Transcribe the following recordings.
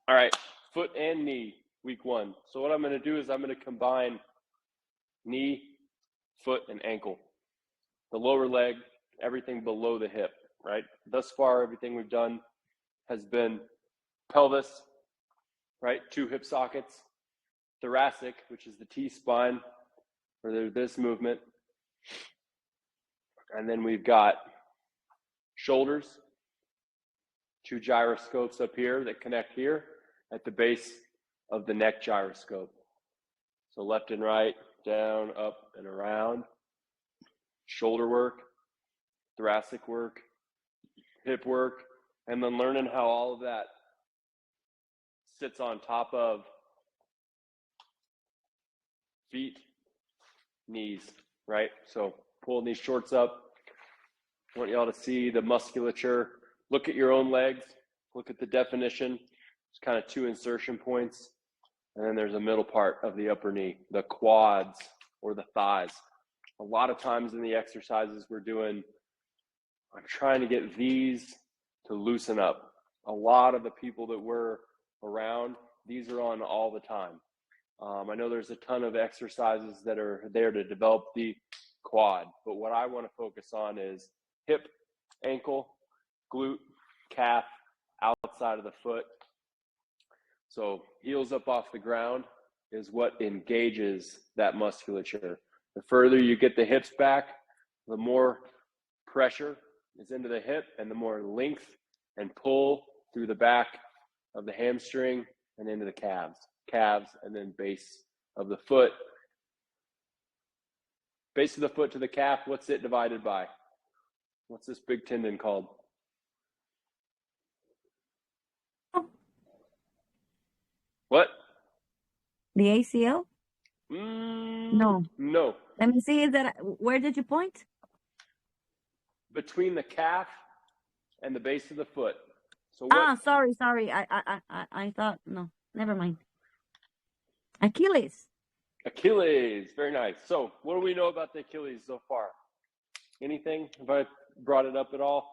All right, foot and knee, week one. So what I'm going to do is I'm going to combine knee, foot, and ankle. The lower leg, everything below the hip, right? Thus far, everything we've done has been pelvis, right? 2 hip sockets, thoracic, which is the T-spine, or this movement. And then we've got shoulders, 2 gyroscopes up here that connect here at the base of the neck gyroscope. So left and right, down, up, and around. Shoulder work, thoracic work, hip work, and then learning how all of that sits on top of feet, knees, right? So pulling these shorts up. I want y'all to see the musculature. Look at your own legs. Look at the definition. There's kind of 2 insertion points. And then there's a middle part of the upper knee, the quads or the thighs. A lot of times in the exercises we're doing, I'm trying to get these to loosen up. A lot of the people that we're around, these are on all the time. I know there's a ton of exercises that are there to develop the quad, but what I want to focus on is hip, ankle, glute, calf, outside of the foot. So heels up off the ground is what engages that musculature. The further you get the hips back, the more pressure is into the hip and the more length and pull through the back of the hamstring and into the calves, and then base of the foot. Base of the foot to the calf, what's it divided by? What's this big tendon called? What? The ACL? No. No. Let me see. Where did you point? Between the calf and the base of the foot. So what? Sorry. I thought, no, never mind. Achilles. Achilles, very nice. So what do we know about the Achilles so far? Anything? Have I brought it up at all?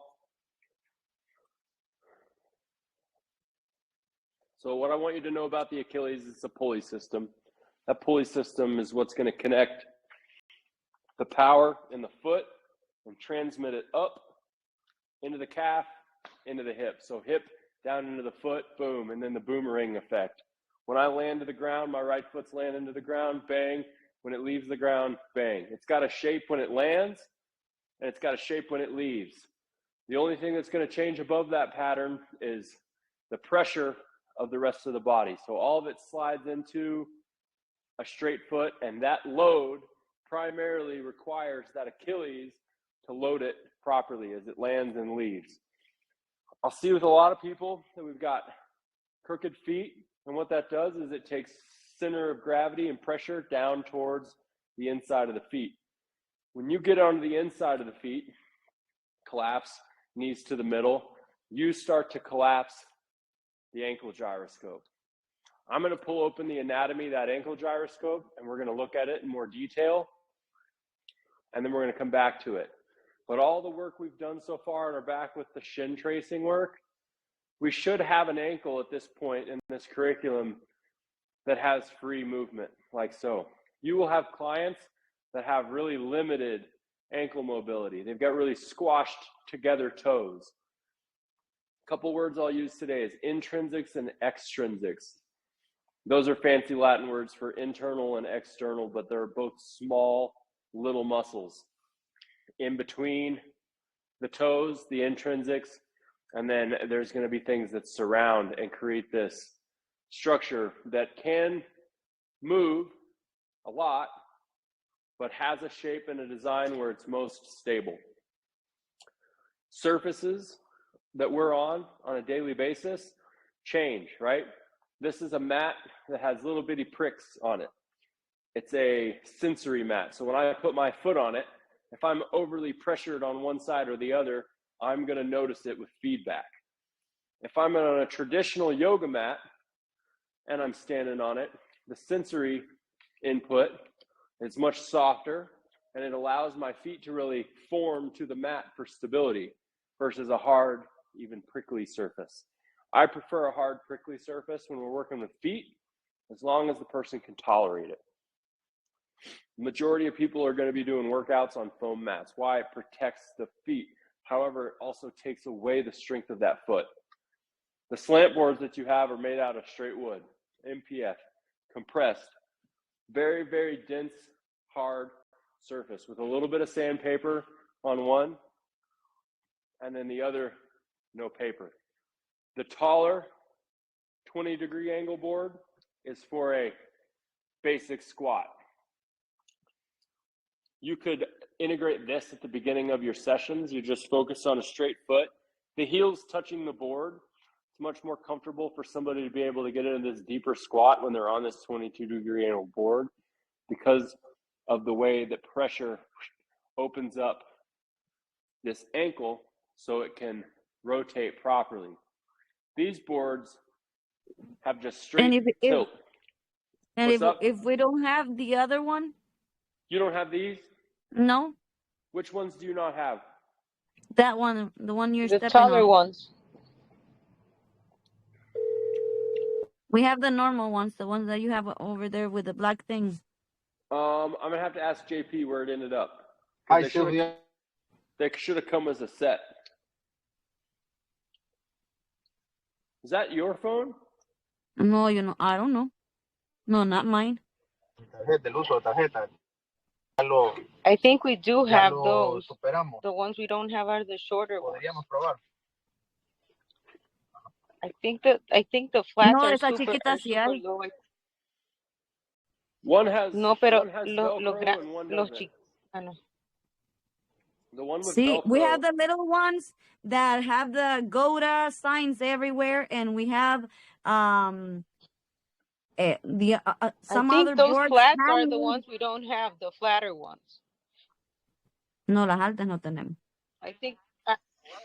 So what I want you to know about the Achilles is the pulley system. That pulley system is what's going to connect the power in the foot and transmit it up into the calf, into the hip. So hip down into the foot, boom, and then the boomerang effect. When I land to the ground, my right foot's land into the ground, bang. When it leaves the ground, bang. It's got a shape when it lands, and it's got a shape when it leaves. The only thing that's going to change above that pattern is the pressure of the rest of the body. So all of it slides into a straight foot, and that load primarily requires that Achilles to load it properly as it lands and leaves. I'll see with a lot of people that we've got crooked feet, and what that does is it takes center of gravity and pressure down towards the inside of the feet. When you get onto the inside of the feet, collapse, knees to the middle, you start to collapse the ankle gyroscope. I'm going to pull open the anatomy of that ankle gyroscope, and we're going to look at it in more detail, and then we're going to come back to it. But all the work we've done so far in our back with the shin tracing work, we should have an ankle at this point in this curriculum that has free movement, like so. You will have clients that have really limited ankle mobility. They've got really squashed together toes. A couple words I'll use today is intrinsics and extrinsics. Those are fancy Latin words for internal and external, but they're both small little muscles in between the toes, the intrinsics, and then there's going to be things that surround and create this structure that can move a lot, but has a shape and a design where it's most stable. Surfaces that we're on a daily basis change, right? This is a mat that has little bitty pricks on it. It's a sensory mat. So when I put my foot on it, if I'm overly pressured on one side or the other, I'm going to notice it with feedback. If I'm on a traditional yoga mat and I'm standing on it, the sensory input is much softer, and it allows my feet to really form to the mat for stability versus a hard, even prickly surface. I prefer a hard, prickly surface when we're working with feet, as long as the person can tolerate it. The majority of people are going to be doing workouts on foam mats. Why? It protects the feet. However, it also takes away the strength of that foot. The slant boards that you have are made out of straight wood, MPF, compressed, very, very dense, hard surface with a little bit of sandpaper on one, and then the other, no paper. The taller 20-degree angle board is for a basic squat. You could integrate this at the beginning of your sessions. You just focus on a straight foot. The heels touching the board. It's much more comfortable for somebody to be able to get into this deeper squat when they're on this 22-degree angle board because of the way that pressure opens up this ankle so it can rotate properly. These boards have just straight tilt. And What's if we don't have the other one? You don't have these? No. Which ones do you not have? That one, the one you're stepping on. The taller ones. We have the normal ones, the ones that you have over there with the black thing. I'm gonna have to ask JP where it ended up. Hi, Sylvia. They should have come as a set. Is that your phone? No, I don't know. No, not mine. El uso de tarjeta. I think we do have those. Superamos. The ones we don't have are the shorter ones. Podríamos probar. I think the flats No, are esa super, chiquita sí hay. low. One has No, pero one has Velcro and one doesn't. no. The one with See, Velcro. we have the little ones that have the Goda signs everywhere, and we have some I think other those boards. flats are the ones we don't have, the flatter ones. No, las altas no tenemos. I think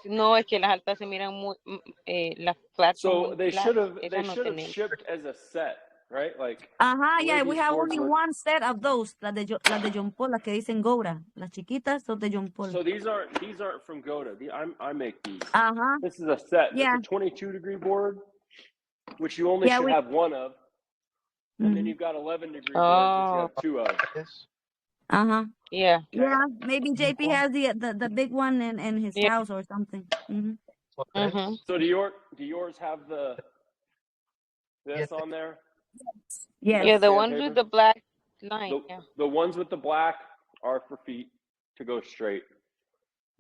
no, es que las altas se miran muy las flats. So they should have tenemos. shipped as a set, right? Like Yeah, we these have boards only work. one set of those, las de John Paul, las que dicen Goda, las chiquitas son de John Paul. So these aren't from Goda. I make these. This is a set. Yeah. It's a 22-degree board, which you only should have one of. And then you've got 11-degree boards, which you have two of. Yeah. Yeah, maybe JP has the big one in his house or something. So do yours have this on there? Yes. Yeah, the ones with the black line. The ones with the black are for feet to go straight.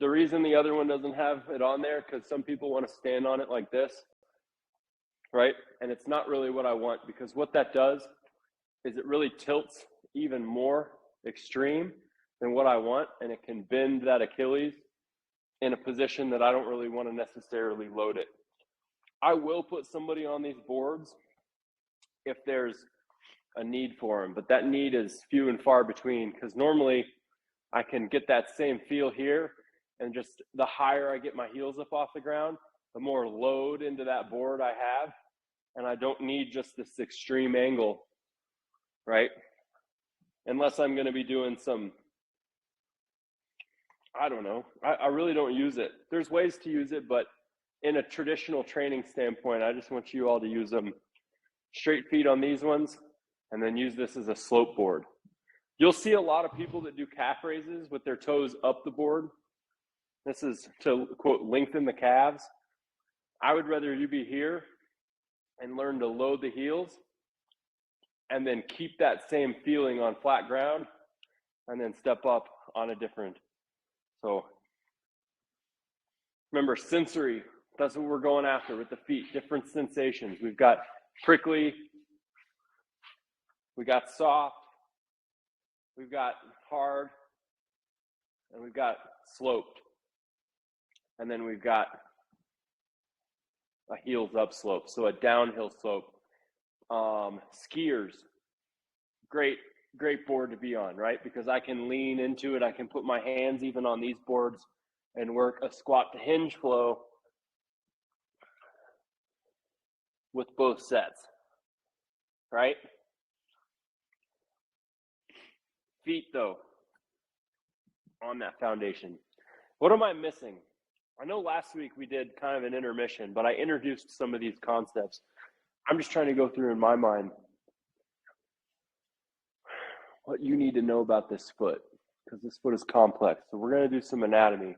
The reason the other one doesn't have it on there, because some people want to stand on it like this, right? And it's not really what I want, because what that does is it really tilts even more extreme than what I want, and it can bend that Achilles in a position that I don't really want to necessarily load it. I will put somebody on these boards if there's a need for them, but that need is few and far between, because normally I can get that same feel here, and just the higher I get my heels up off the ground, the more load into that board I have, and I don't need just this extreme angle, right? Unless I'm going to be doing some, I don't know, I really don't use it. There's ways to use it, but in a traditional training standpoint, I just want you all to use them straight feet on these ones, and then use this as a slope board. You'll see a lot of people that do calf raises with their toes up the board. This is to, quote, lengthen the calves. I would rather you be here and learn to load the heels and then keep that same feeling on flat ground and then step up on a different. So remember, sensory, that's what we're going after with the feet, different sensations. We've got prickly, we got soft, we've got hard, and we've got sloped. And then we've got a heels up slope, so a downhill slope. Skiers, great board to be on, right? Because I can lean into it. I can put my hands even on these boards and work a squat to hinge flow with both sets, right? Feet, though, on that foundation. What am I missing? I know last week we did kind of an intermission, but I introduced some of these concepts. I'm just trying to go through in my mind what you need to know about this foot, because this foot is complex. So we're going to do some anatomy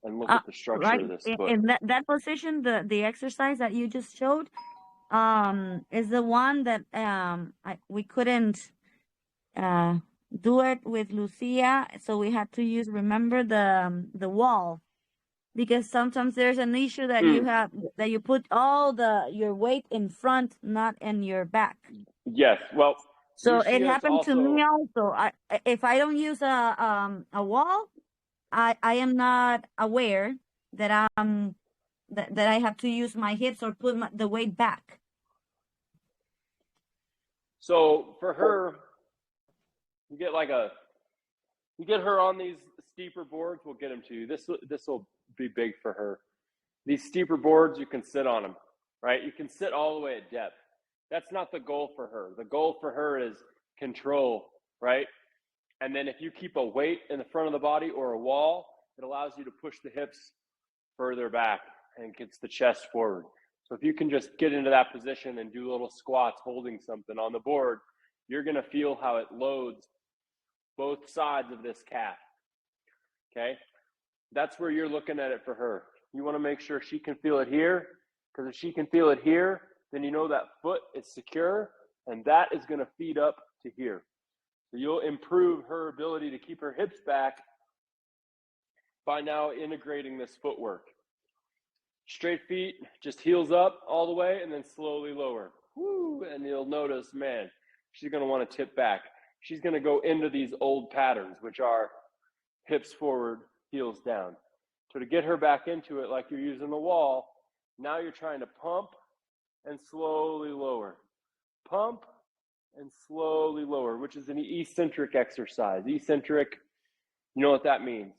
and look at the structure Right of this foot. in that position, the exercise that you just showed, is the one that we couldn't do it with Lucia, so we had to use, remember, the wall, because sometimes there's an issue that you have, that you put all your weight in front, not in your back. Yes, well, So Lucia it is happened to me also, also. If I don't use a wall, I am not aware that that I have to use my hips or put the weight back. so for her, you get her on these steeper boards. We'll get them to you. This will be big for her. These steeper boards, you can sit on them, right? You can sit all the way at depth. That's not the goal for her. The goal for her is control, right? And then if you keep a weight in the front of the body or a wall, it allows you to push the hips further back and gets the chest forward. So if you can just get into that position and do little squats holding something on the board, you're going to feel how it loads both sides of this calf. Okay? That's where you're looking at it for her. You want to make sure she can feel it here, because if she can feel it here, then you know that foot is secure, and that is going to feed up to here. So you'll improve her ability to keep her hips back by now integrating this footwork. Straight feet, just heels up all the way and then slowly lower. Woo, and you'll notice, man, she's going to want to tip back. She's going to go into these old patterns, which are hips forward, heels down. So to get her back into it like you're using the wall, now you're trying to pump and slowly lower. Pump and slowly lower, which is an eccentric exercise. Eccentric, you know what that means?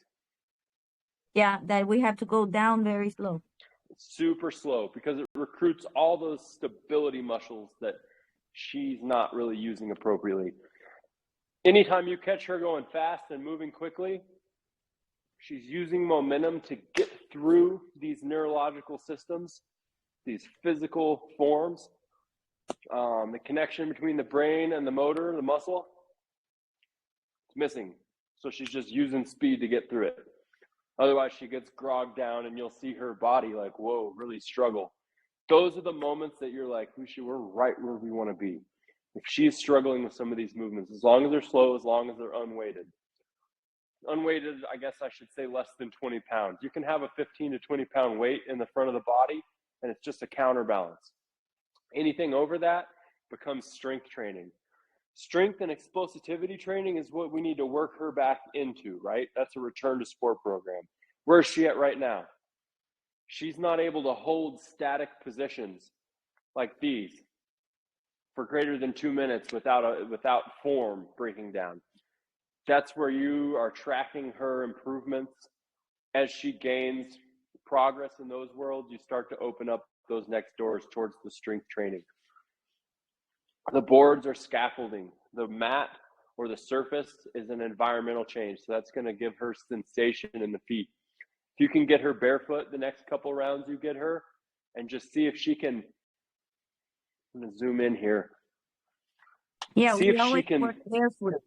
Yeah, that we have to go down very slow. Super slow, because it recruits all those stability muscles that she's not really using appropriately. Anytime you catch her going fast and moving quickly, she's using momentum to get through these neurological systems, these physical forms, the connection between the brain and the motor, the muscle, it's missing. So she's just using speed to get through it. Otherwise, she gets grogged down and you'll see her body like, whoa, really struggle. Those are the moments that you're like, Lucia, we're right where we want to be. If she's struggling with some of these movements, as long as they're slow, as long as they're unweighted. Unweighted, I guess I should say less than 20 pounds. You can have a 15 to 20 pound weight in the front of the body, and it's just a counterbalance. Anything over that becomes strength training. Strength and explosivity training is what we need to work her back into, right? That's a return to sport program. Where is she at right now? She's not able to hold static positions like these for greater than 2 minutes without form breaking down. That's where you are tracking her improvements. As she gains progress in those worlds, you start to open up those next doors towards the strength training. The boards are scaffolding. The mat or the surface is an environmental change. So that's going to give her sensation in the feet. If you can get her barefoot the next couple rounds you get her, and just see if she can, I'm going to zoom in here. Yeah, see we if always she can, work barefoot.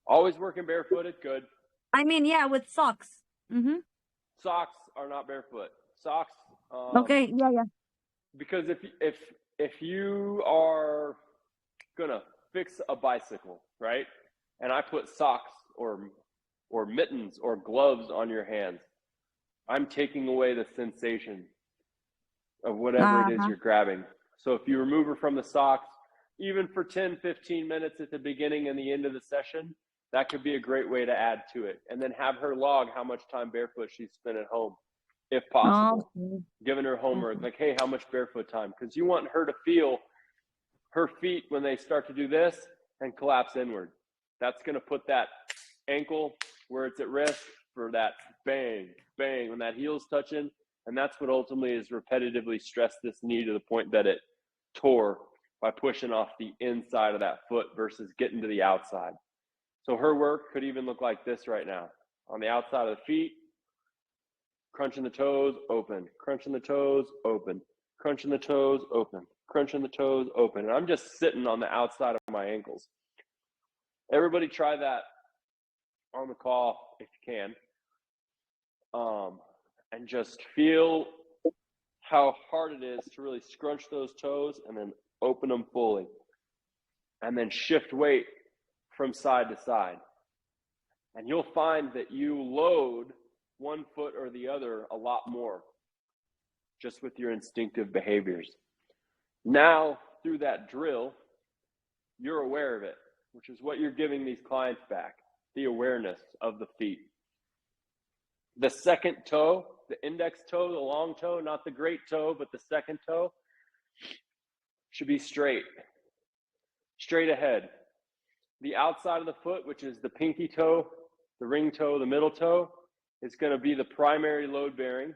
always working barefooted, good. I mean, yeah, with socks. Mm-hmm. Socks are not barefoot. Socks. Okay, yeah. Because if you are gonna fix a bicycle, right, and I put socks or mittens or gloves on your hands, I'm taking away the sensation of whatever it is you're grabbing. So if you remove her from the socks, even for 10, 15 minutes at the beginning and the end of the session, that could be a great way to add to it. And then have her log how much time barefoot she's spent at home, if possible. Giving her homework, like, hey, how much barefoot time? Because you want her to feel her feet when they start to do this and collapse inward. That's going to put that ankle where it's at risk for that bang, bang, when that heel's touching. And that's what ultimately is repetitively stressed this knee to the point that it tore by pushing off the inside of that foot versus getting to the outside. So her work could even look like this right now. On the outside of the feet, Crunching the toes, open. Crunching the toes, open. Crunching the toes, open. Crunching the toes, open. And I'm just sitting on the outside of my ankles. Everybody try that on the call if you can. And just feel how hard it is to really scrunch those toes and then open them fully. And then shift weight from side to side. And you'll find that you load one foot or the other a lot more just with your instinctive behaviors. Now, through that drill, you're aware of it, which is what you're giving these clients back, the awareness of the feet. The second toe, the index toe, the long toe, not the great toe, but the second toe, should be straight ahead. The outside of the foot, which is the pinky toe, the ring toe, the middle toe, is going to be the primary load bearing.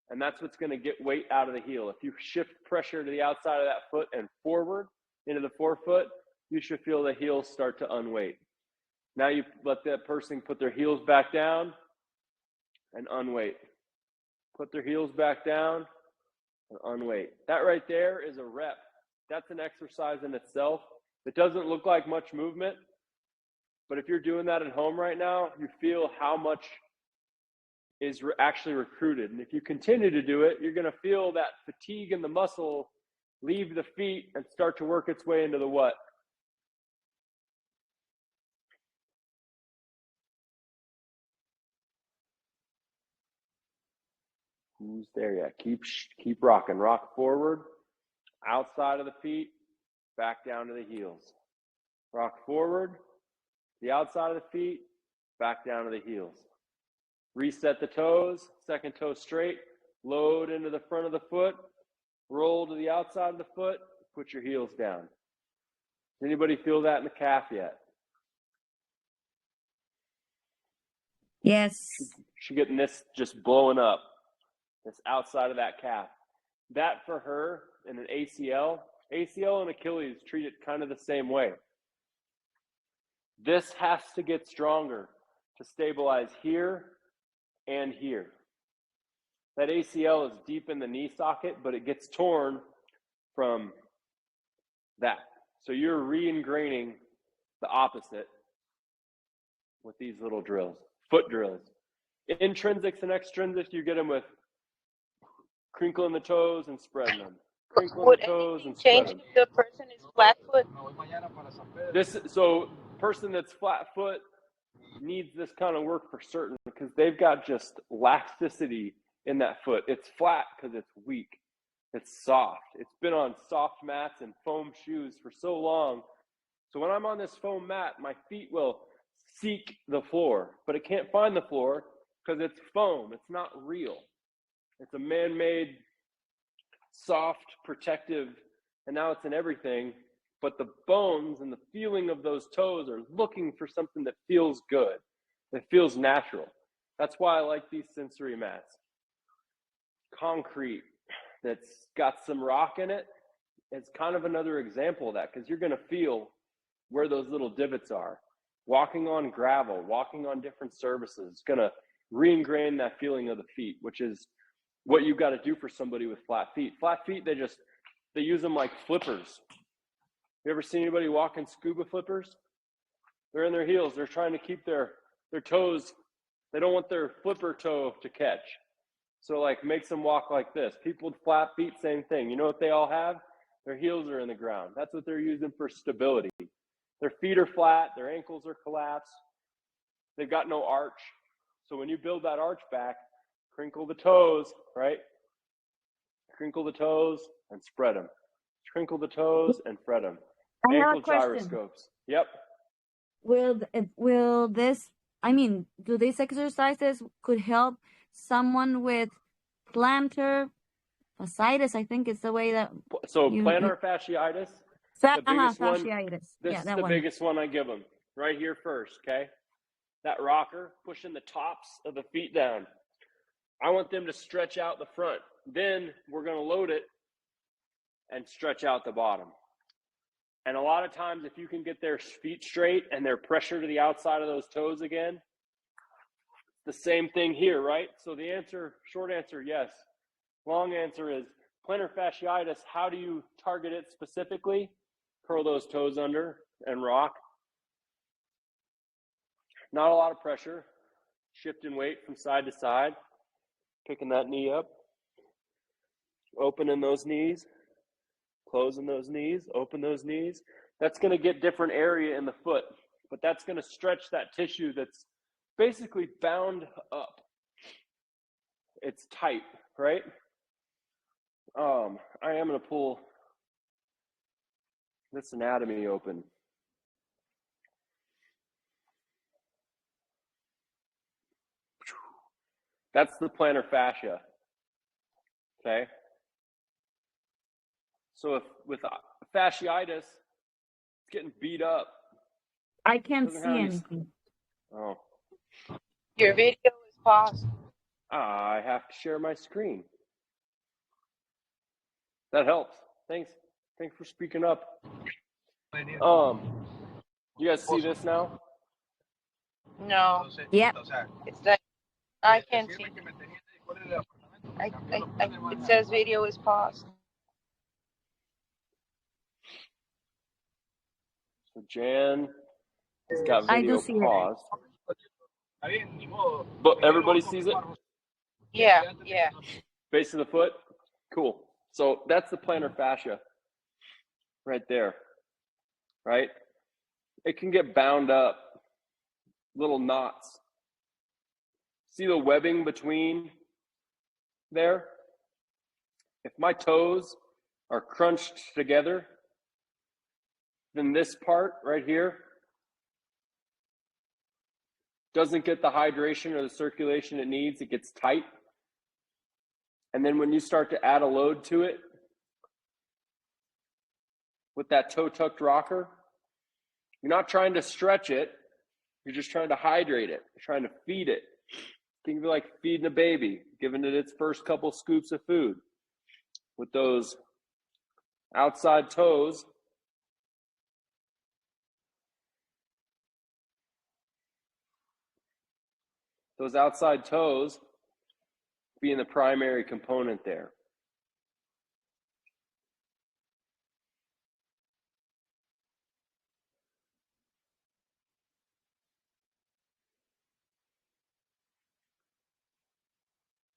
And that's what's going to get weight out of the heel. If you shift pressure to the outside of that foot and forward into the forefoot, you should feel the heels start to unweight. Now you let that person put their heels back down and unweight. Put their heels back down and unweight. That right there is a rep. That's an exercise in itself. It doesn't look like much movement, but if you're doing that at home right now, you feel how much is actually recruited. And if you continue to do it, you're going to feel that fatigue in the muscle leave the feet and start to work its way into the what? Who's there yet? Keep rocking. Rock forward, outside of the feet, back down to the heels. Rock forward, the outside of the feet, back down to the heels. Reset the toes, second toe straight, load into the front of the foot, roll to the outside of the foot, put your heels down. Does anybody feel that in the calf yet? Yes. She getting this just blowing up, this outside of that calf. That for her in an ACL and Achilles treat it kind of the same way. This has to get stronger to stabilize here and here. That ACL is deep in the knee socket, but it gets torn from that. So you're re-ingraining the opposite with these little drills, foot drills. Intrinsics and extrinsics, you get them with crinkling the toes and spreading them. Crinkling Would the toes and change spreading them. if the person is flat foot? So person that's flat foot needs this kind of work for certain because they've got just laxicity in that foot. It's flat because it's weak. It's soft. It's been on soft mats and foam shoes for so long. So when I'm on this foam mat, my feet will seek the floor, but it can't find the floor because it's foam. It's not real. It's a man-made, soft, protective, and now it's in everything. But the bones and the feeling of those toes are looking for something that feels good, that feels natural. That's why I like these sensory mats. Concrete that's got some rock in it, it's kind of another example of that because you're going to feel where those little divots are. Walking on gravel, walking on different surfaces, it's going to re-ingrain that feeling of the feet, which is what you've got to do for somebody with flat feet. Flat feet, they use them like flippers. You ever seen anybody walking scuba flippers? They're in their heels. They're trying to keep their toes. They don't want their flipper toe to catch. So like makes them walk like this. People with flat feet, same thing. You know what they all have? Their heels are in the ground. That's what they're using for stability. Their feet are flat. Their ankles are collapsed. They've got no arch. So when you build that arch back, crinkle the toes, right? Crinkle the toes and spread them. Crinkle the toes and spread them. I have a Ankle question. gyroscopes. Yep. Will this, do these exercises could help someone with plantar fasciitis? I think it's the way that. So plantar fasciitis. The biggest one. Fasciitis. This Yeah, is that the one. biggest one I give them right here first. Okay. That rocker pushing the tops of the feet down. I want them to stretch out the front. Then we're going to load it and stretch out the bottom. And a lot of times, if you can get their feet straight and their pressure to the outside of those toes again, the same thing here, right? So the answer, short answer, yes. Long answer is plantar fasciitis. How do you target it specifically? Curl those toes under and rock. Not a lot of pressure. Shifting weight from side to side. Picking that knee up. Opening those knees. Closing those knees. Open those knees. That's going to get different area in the foot, but that's going to stretch that tissue that's basically bound up. It's tight, right? I am going to pull this anatomy open. That's the plantar fascia, okay? So if with fasciitis, it's getting beat up. I can't Doesn't see have any- anything. Oh, Your video is paused. I have to share my screen. That helps. Thanks for speaking up. You guys see this now? No, Yep. it's like I can't see. It says video is paused. So Jan has got I do video see it. paused. But everybody sees it? Yeah. Base of the foot? Cool. So that's the plantar fascia right there, right? It can get bound up, little knots. See the webbing between there? If my toes are crunched together, then this part right here doesn't get the hydration or the circulation it needs. It gets tight. And then when you start to add a load to it with that toe tucked rocker, you're not trying to stretch it. You're just trying to hydrate it. You're trying to feed it. Think of it like feeding a baby, giving it its first couple scoops of food. With those outside toes, being the primary component there.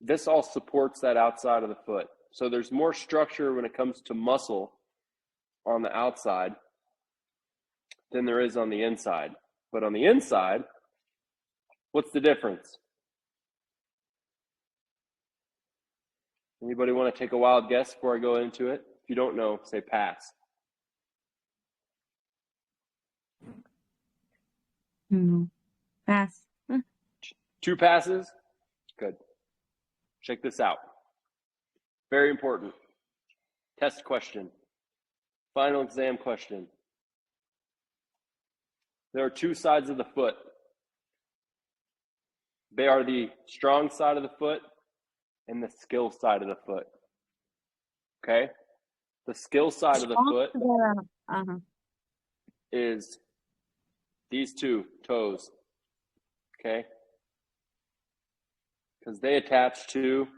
This all supports that outside of the foot. So there's more structure when it comes to muscle on the outside than there is on the inside. But on the inside, what's the difference? Anybody want to take a wild guess before I go into it? If you don't know, say pass. Pass. 2 passes? Good. Check this out. Very important. Test question. Final exam question. There are 2 sides of the foot. They are the strong side of the foot and the skill side of the foot. Okay? The skill side of the foot is these 2 toes. Okay? Because they attach to,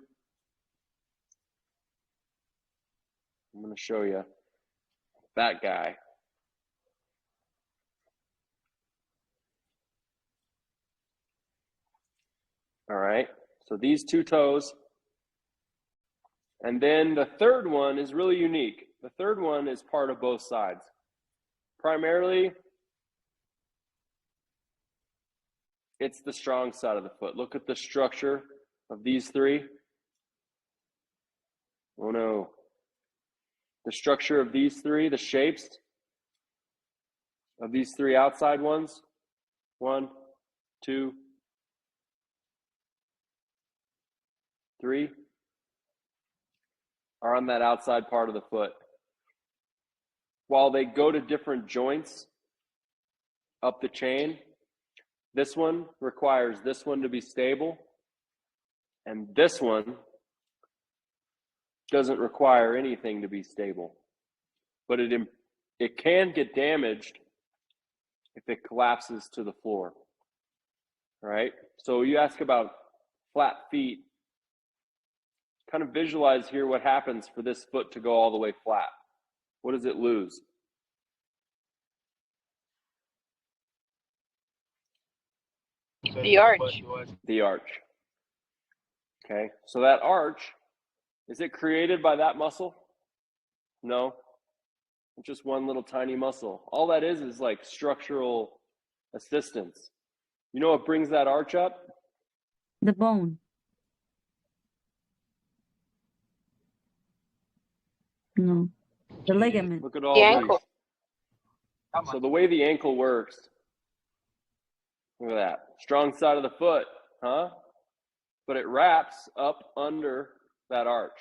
I'm going to show you that guy. All right, so these 2 toes. And then the third one is really unique. The third one is part of both sides. Primarily, it's the strong side of the foot. Look at the structure of these 3. Oh no. The structure of these 3, the shapes of these 3 outside ones. 1, 2, 3 are on that outside part of the foot. While they go to different joints up the chain, this one requires this one to be stable, and this one doesn't require anything to be stable. But it can get damaged if it collapses to the floor. right? So you ask about flat feet, kind of visualize here what happens for this foot to go all the way flat. What does it lose? The arch. The arch. Okay, so that arch, is it created by that muscle? No, it's just one little tiny muscle. All that is like structural assistance. You know what brings that arch up? The bone. No. The ligament. Look at all The these. ankle. So the way the ankle works, look at that. Strong side of the foot, huh? But it wraps up under that arch.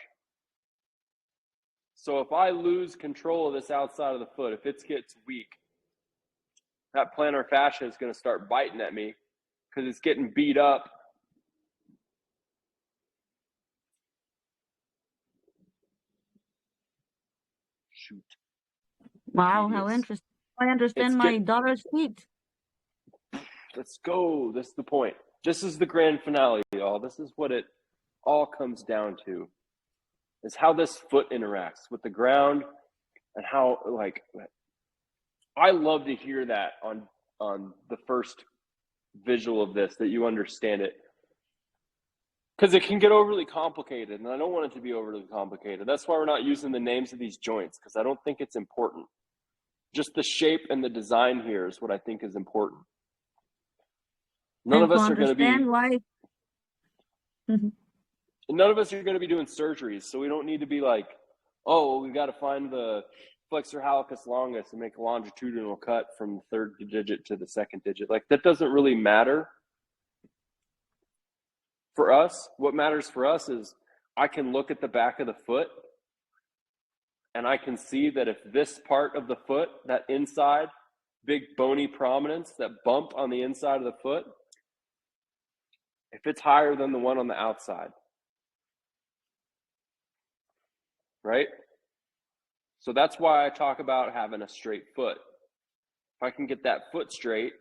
So if I lose control of this outside of the foot, if it gets weak, that plantar fascia is going to start biting at me because it's getting beat up. Shoot. Wow, how Tedious. interesting. I understand It's my get- daughter's feet. Let's go. This is the point. This is the grand finale, y'all. This is what it all comes down to, is how this foot interacts with the ground and how, like, I love to hear that on the first visual of this, that you understand it. Because it can get overly complicated, and I don't want it to be overly complicated. That's why we're not using the names of these joints, because I don't think it's important. Just the shape and the design here is what I think is important. None of us are going to be why. none of us are going to be doing surgeries, so we don't need to be like, oh, we've got to find the flexor hallucis longus and make a longitudinal cut from the third digit to the second digit. Like, that doesn't really matter. For us, what matters for us is I can look at the back of the foot and I can see that if this part of the foot, that inside big bony prominence, that bump on the inside of the foot, if it's higher than the one on the outside, right? So that's why I talk about having a straight foot. If I can get that foot straight,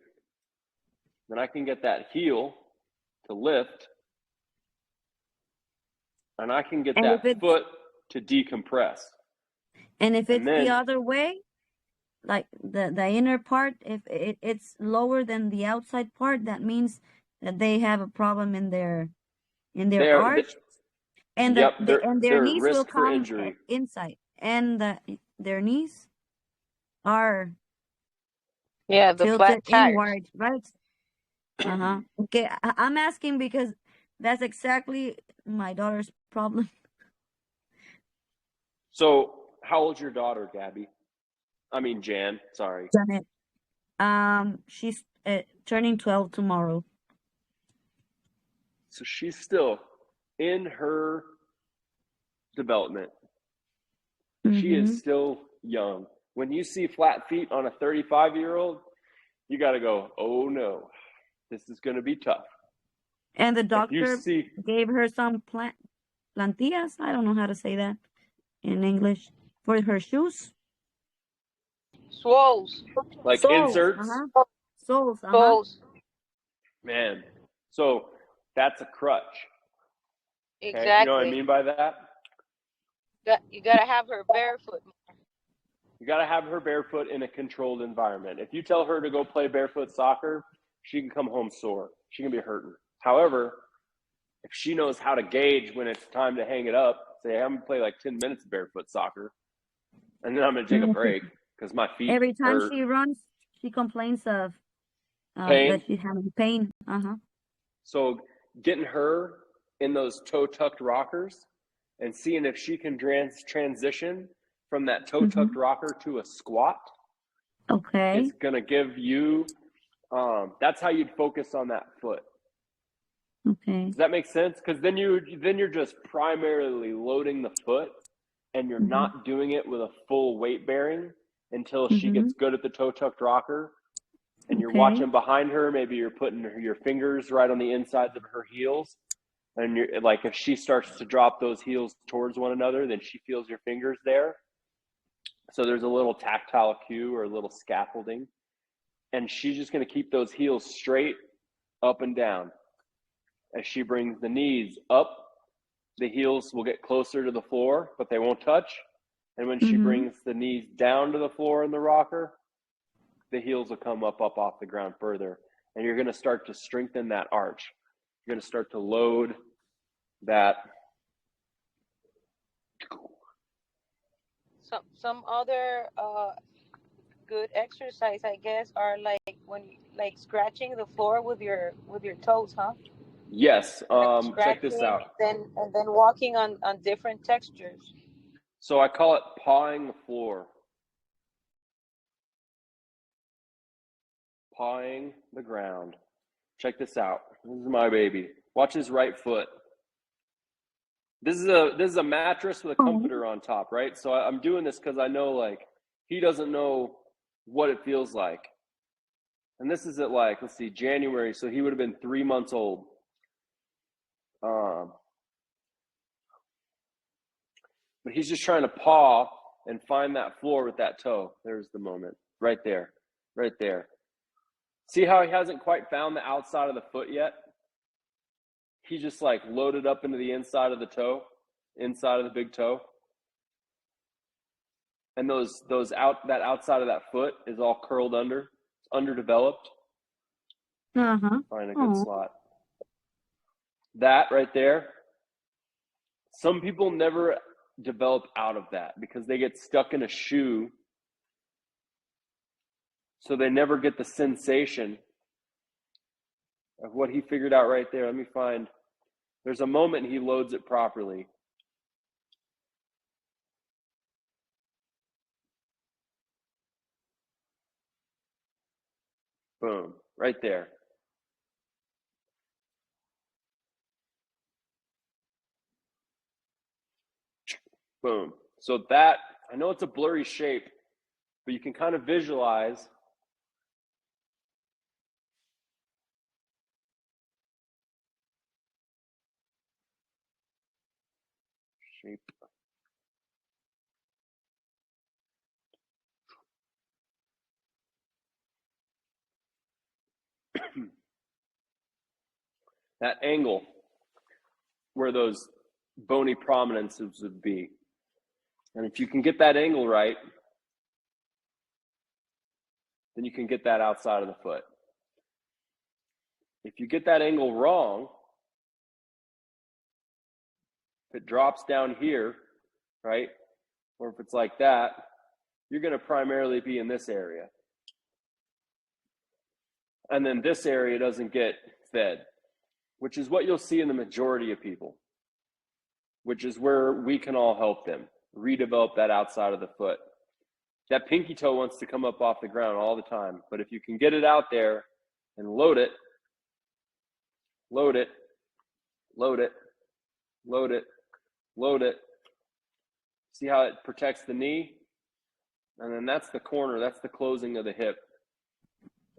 then I can get that heel to lift, and I can get And if that it's- foot to decompress. And if it's then- the other way, like the inner part, if it's lower than the outside part, that means that they have a problem in their They're- arch, and Yep, and they're their at knees will risk for come injury. inside, and their knees are Yeah, the flat tilted tires. inward, right? Uh-huh. Okay, I'm asking because that's exactly my daughter's problem. So how old's your daughter, Gabby? I mean, Jan, sorry. Janet. She's turning 12 tomorrow. So she's still in her development. She Mhm. is still young. When you see flat feet on a 35-year-old, you got to go, oh no, this is going to be tough. And the If you doctor see, gave her some plantillas. I don't know how to say that in English, for her shoes. Swoles. like, Soles, inserts, uh-huh. Soles, uh-huh. Soles. man, so that's a crutch. Okay? Exactly. You know what I mean by that? You gotta have her barefoot. You got to have her barefoot in a controlled environment. If you tell her to go play barefoot soccer, she can come home sore. She can be hurting. However, if she knows how to gauge when it's time to hang it up, say, I'm going to play like 10 minutes of barefoot soccer, and then I'm going to take a break because my feet Every time hurt. she runs, she complains of Pain? that she's having pain. Uh-huh. So getting her in those toe-tucked rockers and seeing if she can transition from that toe-tucked rocker to a squat Okay. is going to give you, that's how you'd focus on that foot. Okay. Does that make sense? Because then you're just primarily loading the foot, and you're not doing it with a full weight bearing until she gets good at the toe tucked rocker, and you're Okay. watching behind her. Maybe you're putting your fingers right on the insides of her heels, and you're like, if she starts to drop those heels towards one another, then she feels your fingers there. So there's a little tactile cue or a little scaffolding, and she's just going to keep those heels straight up and down. As she brings the knees up, the heels will get closer to the floor, but they won't touch. And when she Mm-hmm. brings the knees down to the floor in the rocker, the heels will come up off the ground further. And you're going to start to strengthen that arch. You're going to start to load that. Some other good exercise, I guess, are like like scratching the floor with your toes, huh? Yes. Like Check this scratching out. and then walking on different textures. So I call it pawing the floor. Pawing the ground. Check this out. This is my baby. Watch his right foot. This is a mattress with a comforter on top, right? So I'm doing this because I know, like, he doesn't know what it feels like. And this is at, like, let's see, January. So he would have been 3 months old. But he's just trying to paw and find that floor with that toe. There's the moment. Right there. Right there. See how he hasn't quite found the outside of the foot yet? He just, like, loaded up into the inside of the toe, inside of the big toe. And that outside of that foot is all curled under. It's underdeveloped. Uh-huh. Find a good slot. That right there. Some people never develop out of that because they get stuck in a shoe. So they never get the sensation of what he figured out right there. Let me find. There's a moment he loads it properly. Boom. Right there. Boom. So that, I know it's a blurry shape, but you can kind of visualize shape. That angle where those bony prominences would be. And if you can get that angle right, then you can get that outside of the foot. If you get that angle wrong, if it drops down here, right, or if it's like that, you're going to primarily be in this area. And then this area doesn't get fed, which is what you'll see in the majority of people, which is where we can all help them redevelop that outside of the foot. That pinky toe wants to come up off the ground all the time, but if you can get it out there and load it, load it, load it, load it, load it, see how it protects the knee? And then that's the corner, that's the closing of the hip.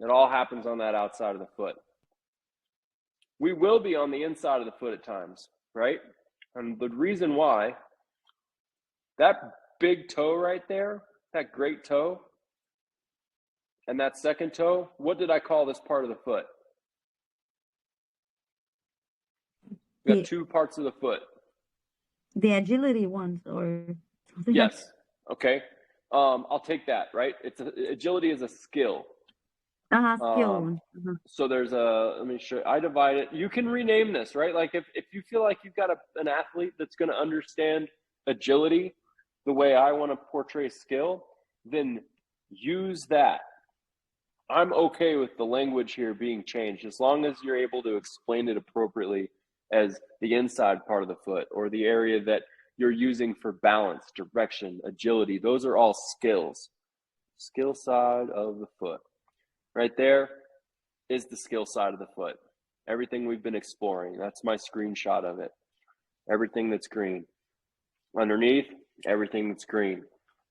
It all happens on that outside of the foot. We will be on the inside of the foot at times, right? And the reason why, that big toe right there, that great toe, and that second toe, what did I call this part of the foot? We got two parts of the foot. The agility ones or something. Yes. Okay. I'll take that, right? Agility is a skill. Skill. So there's let me show you. I divide it. You can rename this, right? Like if you feel like you've got an athlete that's going to understand agility the way I want to portray skill, then use that. I'm okay with the language here being changed as long as you're able to explain it appropriately as the inside part of the foot or the area that you're using for balance, direction, agility. Those are all skills. Skill side of the foot. Right there is the skill side of the foot. Everything we've been exploring. That's my screenshot of it. Everything that's green. Underneath, everything that's green.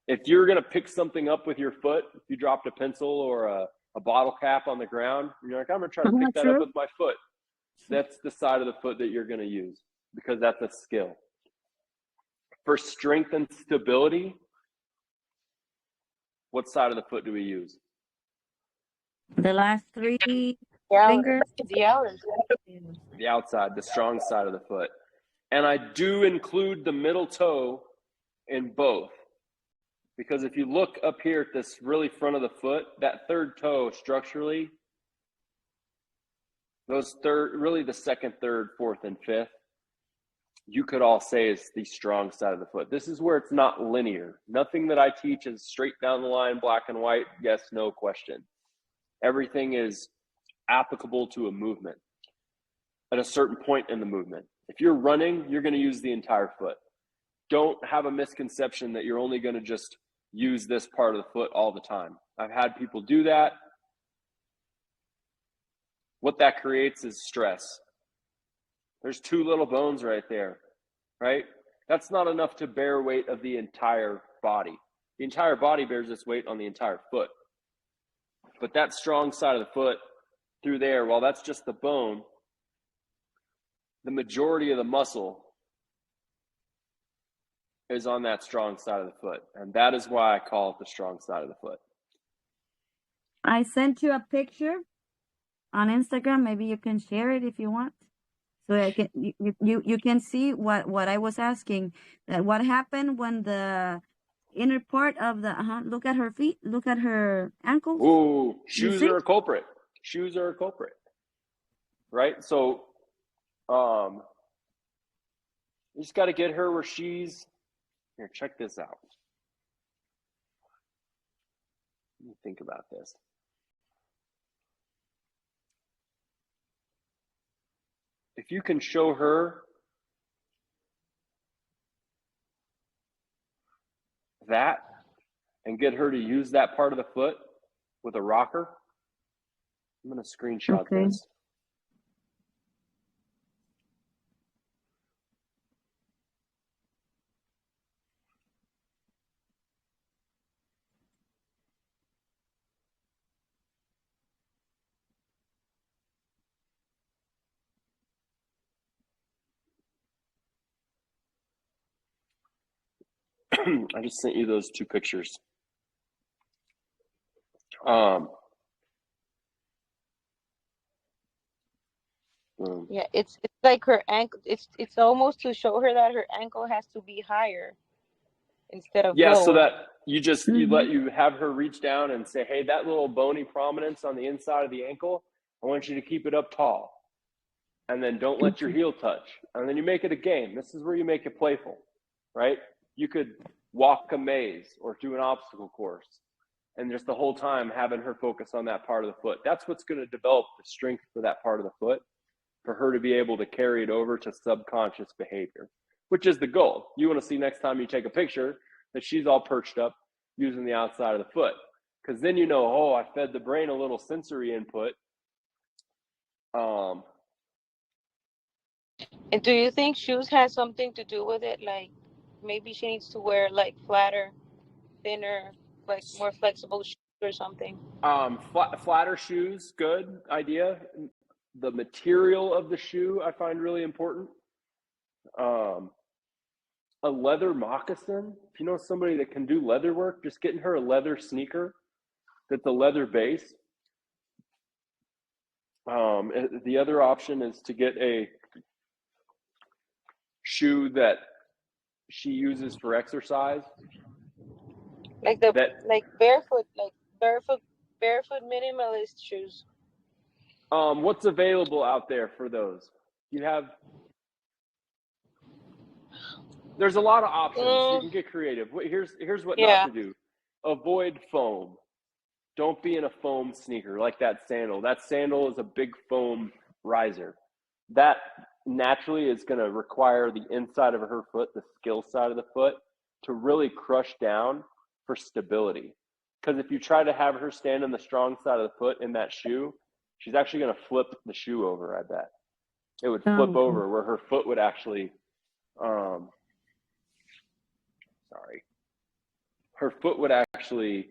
If you're going to pick something up with your foot, if you dropped a pencil or a bottle cap on the ground, you're like, I'm going to try to pick that up with my foot. That's the side of the foot that you're going to use because that's a skill. For strength and stability, what side of the foot do we use? The last three The outer. Fingers. The outer. The outside, the strong side of the foot. And I do include the middle toe in both. Because if you look up here at this really front of the foot, that third toe structurally, those really the second, third, fourth, and fifth, you could all say is the strong side of the foot. This is where it's not linear. Nothing that I teach is straight down the line, black and white, yes, no question. Everything is applicable to a movement at a certain point in the movement. If you're running, you're going to use the entire foot. Don't have a misconception that you're only going to just use this part of the foot all the time. I've had people do that. What that creates is stress. There's two little bones right there, right? That's not enough to bear weight of the entire body. The entire body bears its weight on the entire foot. But that strong side of the foot through there, while that's just the bone, the majority of the muscle is on that strong side of the foot. And that is why I call it the strong side of the foot. I sent you a picture on Instagram. Maybe you can share it if you want. So I can you can see what I was asking. That what happened when the inner part of the look at her feet, look at her ankles. Ooh, shoes are a culprit. Shoes are a culprit. Right? So you just got to get her where she's here. Check this out. Let me think about this. If you can show her that and get her to use that part of the foot with a rocker, I'm going to screenshot this. I just sent you those two pictures. Yeah, it's like her ankle. It's almost to show her that her ankle has to be higher instead of lower. So that you have her reach down and say, hey, that little bony prominence on the inside of the ankle, I want you to keep it up tall. And then don't let your heel touch. And then you make it a game. This is where you make it playful, right? You could walk a maze or do an obstacle course and just the whole time having her focus on that part of the foot. That's what's going to develop the strength for that part of the foot, for her to be able to carry it over to subconscious behavior, which is the goal. You want to see next time you take a picture that she's all perched up using the outside of the foot, because then you know, oh, I fed the brain a little sensory input. And do you think shoes has something to do with it? Like maybe she needs to wear like flatter, thinner, like more flexible shoes or something? Flatter shoes, good idea. The material of the shoe I find really important. A leather moccasin. If you know somebody that can do leather work, just getting her a leather sneaker that's a leather base. The other option is to get a shoe that she uses for exercise. Like barefoot minimalist shoes. What's available out there for those? There's a lot of options. You can get creative. Here's what not to do. Avoid foam. Don't be in a foam sneaker like that sandal. That sandal is a big foam riser. That naturally is going to require the inside of her foot, the skill side of the foot, to really crush down for stability. Because if you try to have her stand on the strong side of the foot in that shoe, she's actually going to flip the shoe over, I bet. It would flip over where her foot would actually, her foot would actually,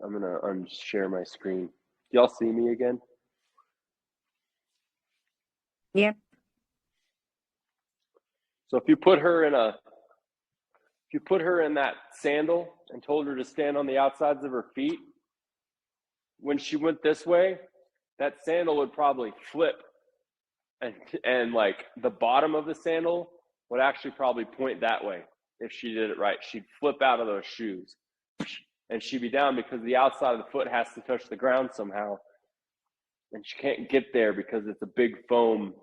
I'm going to unshare my screen. Y'all see me again? Yep. So if you put her in that sandal and told her to stand on the outsides of her feet, when she went this way, that sandal would probably flip, and like the bottom of the sandal would actually probably point that way if she did it right. She'd flip out of those shoes and she'd be down because the outside of the foot has to touch the ground somehow. And she can't get there because it's a big foam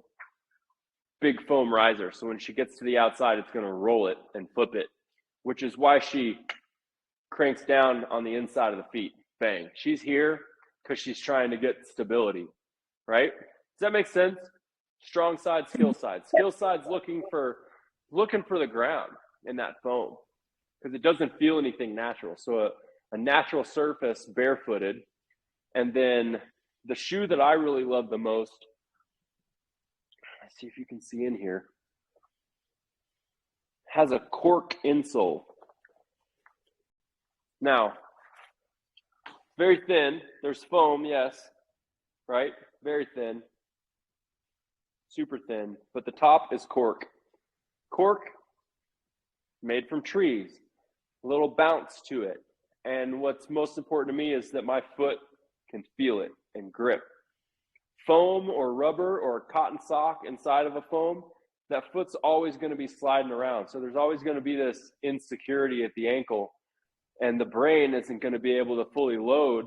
riser. So when she gets to the outside, it's going to roll it and flip it, which is why she cranks down on the inside of the feet. Bang. She's here because she's trying to get stability, right? Does that make sense? Strong side, skill side. Skill side's looking for the ground in that foam because it doesn't feel anything natural. So a natural surface barefooted, and then the shoe that I really love the most, let's see if you can see in here, has a cork insole. Now, very thin. There's foam, yes, right? Very thin, super thin, but the top is cork. Cork made from trees, a little bounce to it. And what's most important to me is that my foot can feel it and grip. Foam or rubber or a cotton sock inside of a foam, that foot's always going to be sliding around. So there's always going to be this insecurity at the ankle, and the brain isn't going to be able to fully load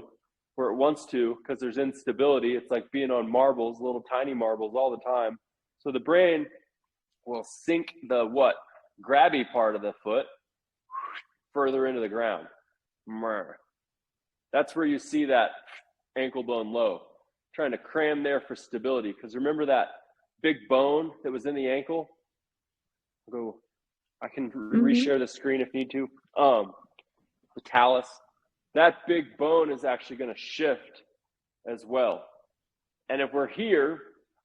where it wants to because there's instability. It's like being on marbles, little tiny marbles all the time. So the brain will sink the grabby part of the foot further into the ground. That's where you see that ankle bone low, trying to cram there for stability. Because remember that big bone that was in the ankle? I can reshare the screen if need to. The talus. That big bone is actually going to shift as well. And if we're here,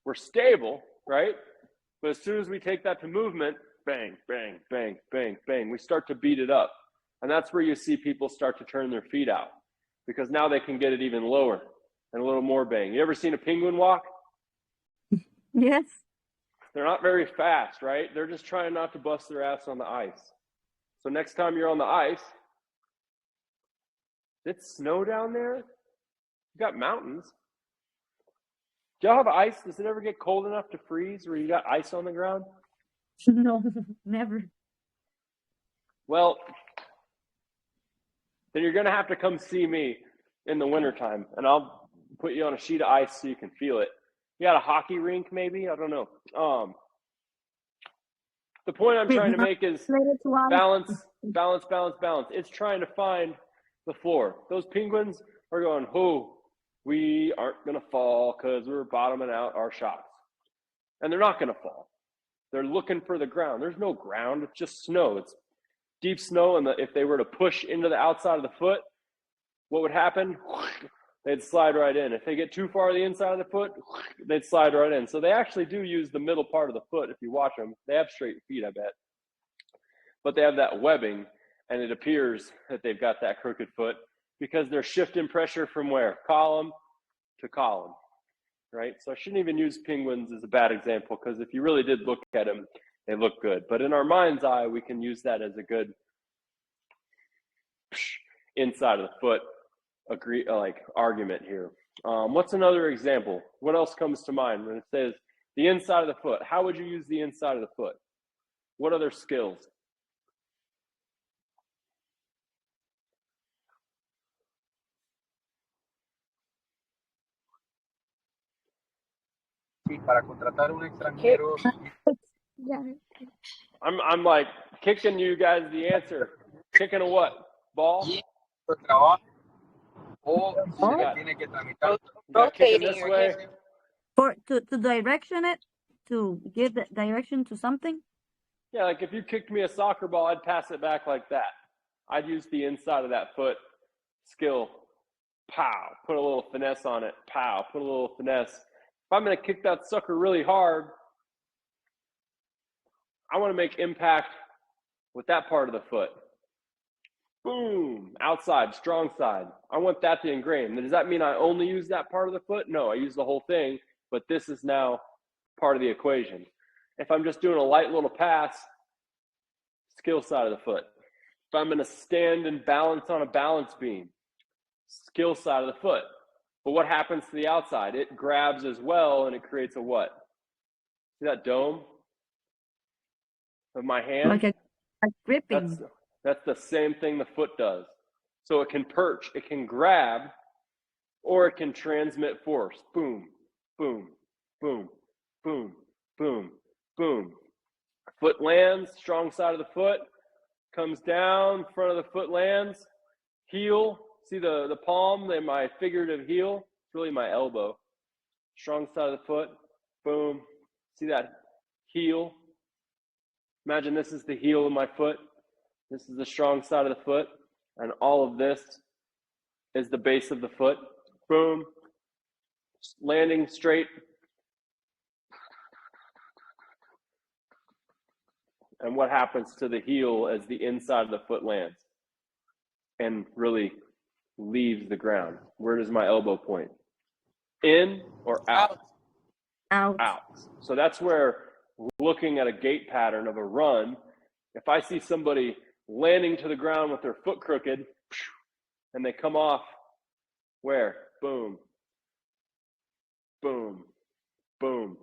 we're stable, right? But as soon as we take that to movement, bang, bang, bang, bang, bang, we start to beat it up. And that's where you see people start to turn their feet out because now they can get it even lower and a little more bang. You ever seen a penguin walk? Yes. They're not very fast, right? They're just trying not to bust their ass on the ice. So next time you're on the ice, it's snow down there? You got mountains. Do y'all have ice? Does it ever get cold enough to freeze where you got ice on the ground? No, never. Well, then you're going to have to come see me in the wintertime, and I'll put you on a sheet of ice so you can feel it. You got a hockey rink, maybe? I don't know. The point I'm trying to make is balance. It's trying to find the floor. Those penguins are going, we aren't going to fall because we're bottoming out our shots. And they're not going to fall. They're looking for the ground. There's no ground. It's just snow. It's deep snow, and if they were to push into the outside of the foot, what would happen? They'd slide right in. If they get too far to the inside of the foot, they'd slide right in. So they actually do use the middle part of the foot if you watch them. They have straight feet, I bet. But they have that webbing, and it appears that they've got that crooked foot because they're shifting pressure from where? Column to column, right? So I shouldn't even use penguins as a bad example because if you really did look at them, they look good. But in our mind's eye, we can use that as a good inside of the foot argument here. What's another example? What else comes to mind when it says the inside of the foot? How would you use the inside of the foot? What other skills? Sí, para contratar un extranjero. Yeah. I'm like kicking you guys the answer. Kicking a what? Ball? Trabajo o si le tiene que tramitar. Kicking this way? To direction it, to give the direction to something? Yeah, like if you kicked me a soccer ball, I'd pass it back like that. I'd use the inside of that foot skill. Pow. Put a little finesse on it. Pow. Put a little finesse. If I'm going to kick that sucker really hard, I want to make impact with that part of the foot. Boom, outside, strong side. I want that to ingrain. Does that mean I only use that part of the foot? No, I use the whole thing, but this is now part of the equation. If I'm just doing a light little pass, skill side of the foot. If I'm going to stand and balance on a balance beam, skill side of the foot. But what happens to the outside? It grabs as well, and it creates a what? See that dome of my hand? Like a gripping. That's the same thing the foot does. So it can perch, it can grab, or it can transmit force. Boom, boom, boom, boom, boom, boom. Foot lands, strong side of the foot, comes down, front of the foot lands, heel. See the palm, then my figurative heel, it's really my elbow. Strong side of the foot, boom. See that heel? Imagine this is the heel of my foot. This is the strong side of the foot. And all of this is the base of the foot. Boom. Landing straight. And what happens to the heel as the inside of the foot lands and really leaves the ground? Where does my elbow point? In or out? Out. Out. So that's where, looking at a gait pattern of a run, if I see somebody landing to the ground with their foot crooked and they come off, where? Boom, boom, boom.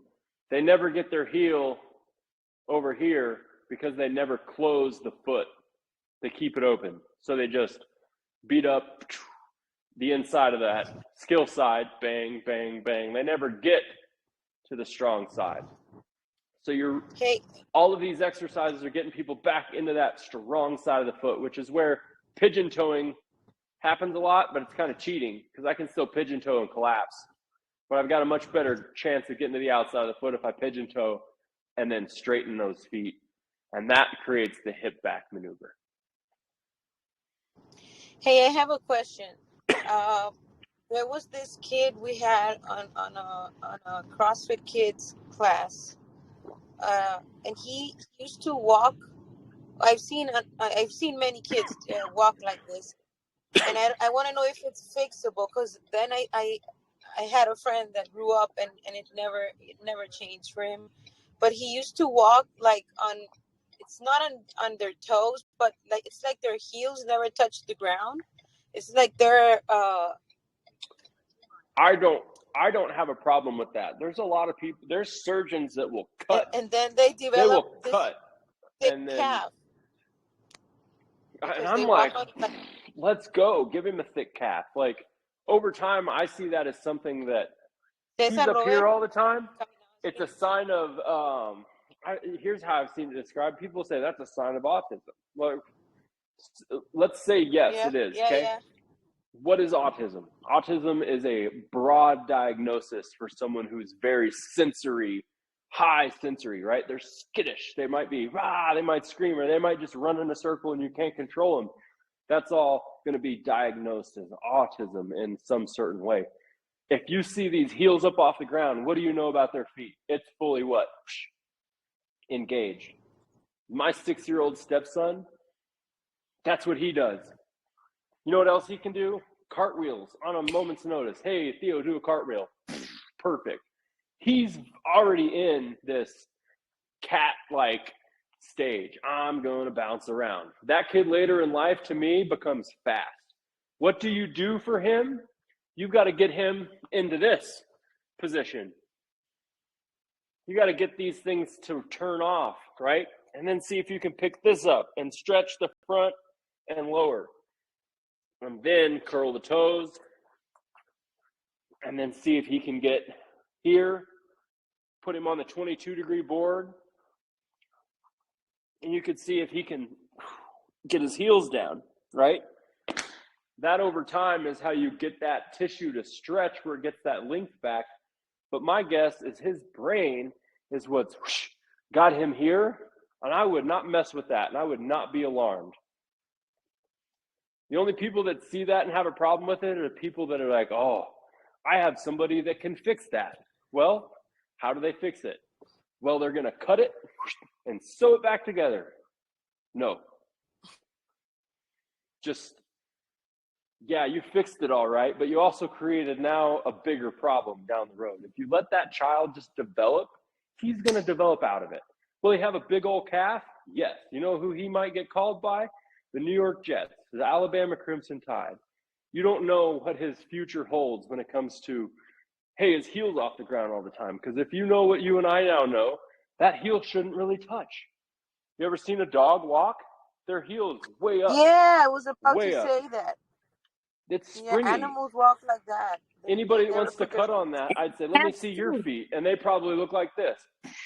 They never get their heel over here because they never close the foot. They keep it open. So they just beat up the inside of that skill side, bang, bang, bang. They never get to the strong side. So all of these exercises are getting people back into that strong side of the foot, which is where pigeon toeing happens a lot, but it's kind of cheating because I can still pigeon toe and collapse. But I've got a much better chance of getting to the outside of the foot if I pigeon toe and then straighten those feet. And that creates the hip back maneuver. Hey, I have a question. There was this kid we had on a CrossFit Kids class, and he used to walk. I've seen many kids walk like this, and I want to know if it's fixable, because then I had a friend that grew up and it never changed for him, but he used to walk like it's not on their toes, but like it's like their heels never touch the ground. It's like they're I don't have a problem with that. There's a lot of people. There's surgeons that will cut, and then they develop thick and then calf. And I'm like, let's go. Give him a thick calf. Like, over time, I see that as something that he's up here all the time. It's a sign of, here's how I've seen it described. People say that's a sign of autism. Well, let's say, yes, it is. Okay. Yeah. What is autism? Autism is a broad diagnosis for someone who's very sensory, high sensory, right? They're skittish. They might be, they might scream, or they might just run in a circle and you can't control them. That's all going to be diagnosed as autism in some certain way. If you see these heels up off the ground, what do you know about their feet? It's fully what? Engaged. My 6-year-old stepson, that's what he does. You know what else he can do? Cartwheels on a moment's notice. Hey, Theo, do a cartwheel. Perfect. He's already in this cat-like stage. I'm going to bounce around. That kid later in life, to me, becomes fast. What do you do for him? You've got to get him into this position. You got to get these things to turn off, right? And then see if you can pick this up and stretch the front and lower. And then curl the toes. And then see if he can get here. Put him on the 22-degree board. And you could see if he can get his heels down, right? That over time is how you get that tissue to stretch where it gets that length back. But my guess is his brain is what's got him here. And I would not mess with that. And I would not be alarmed. The only people that see that and have a problem with it are the people that are like, oh, I have somebody that can fix that. Well, how do they fix it? Well, they're going to cut it and sew it back together. No. Just, yeah, you fixed it all right, but you also created now a bigger problem down the road. If you let that child just develop, he's going to develop out of it. Will he have a big old calf? Yes. You know who he might get called by? The New York Jets, the Alabama Crimson Tide. You don't know what his future holds when it comes to, hey, his heel's off the ground all the time. Because if you know what you and I now know, that heel shouldn't really touch. You ever seen a dog walk? Their heel's way up. Yeah, I was about Way to up. say that. It's Yeah, springy. animals walk like that. Anybody They that wants to put their- cut on that, I'd say, let me That's see your true. feet. And they probably look like this.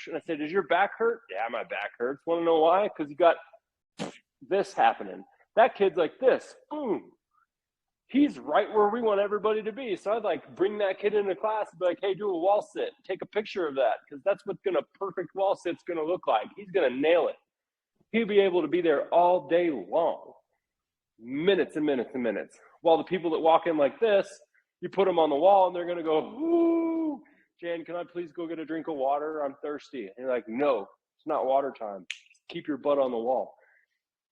And I said, does your back hurt? Yeah, my back hurts. Want to know why? Because you got this happening. That kid's like this. Boom. He's right where we want everybody to be. So I'd like bring that kid into class and be like, hey, do a wall sit. Take a picture of that, because that's what a perfect wall sit's going to look like. He's going to nail it. He'll be able to be there all day long. Minutes and minutes and minutes. While the people that walk in like this, you put them on the wall and they're going to go, ooh, Jan, can I please go get a drink of water? I'm thirsty. And you're like, no, it's not water time. Keep your butt on the wall.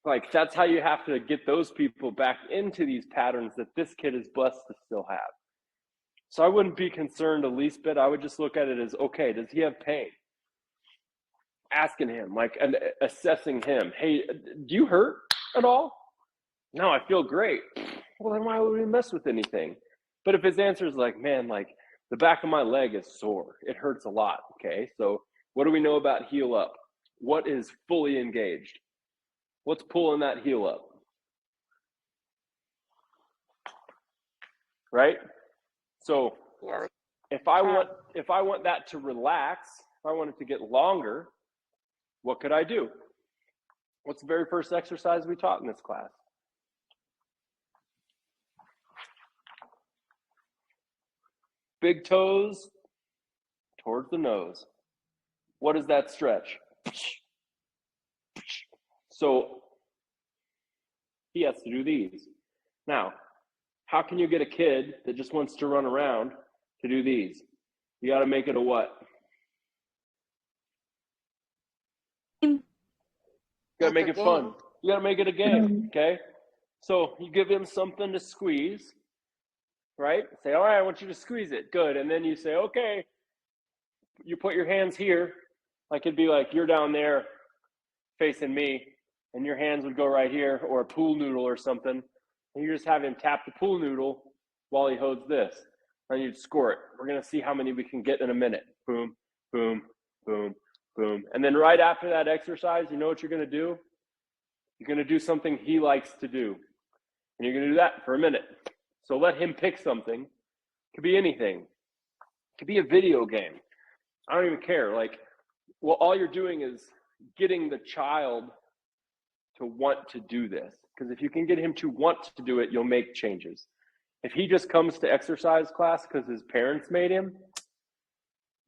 Like, that's how you have to get those people back into these patterns that this kid is blessed to still have. So I wouldn't be concerned the least bit. I would just look at it as, okay, does he have pain? Asking him, like, and assessing him. Hey, do you hurt at all? No, I feel great. Well, then why would we mess with anything? But if his answer is like, man, like the back of my leg is sore. It hurts a lot. Okay, so what do we know about heel up? What is fully engaged? What's pulling that heel up? Right? So Yeah, if I want that to relax, if I want it to get longer, what could I do? What's the very first exercise we taught in this class? Big toes towards the nose. What is that stretch? So he has to do these. Now, how can you get a kid that just wants to run around to do these? You got to make it a what? You got to Make make a it fun. game. You got to make it a game, okay? So you give him something to squeeze, right? Say, all right, I want you to squeeze it. Good. And then you say, okay, you put your hands here. Like it'd be like you're down there facing me, and your hands would go right here, or a pool noodle or something. And you just have him tap the pool noodle while he holds this. And you'd score it. We're going to see how many we can get in a minute. Boom, boom, boom, boom. And then right after that exercise, you know what you're going to do? You're going to do something he likes to do. And you're going to do that for a minute. So let him pick something. It could be anything. It could be a video game. I don't even care. Like, well, all you're doing is getting the child to want to do this. Because if you can get him to want to do it, you'll make changes. If he just comes to exercise class because his parents made him,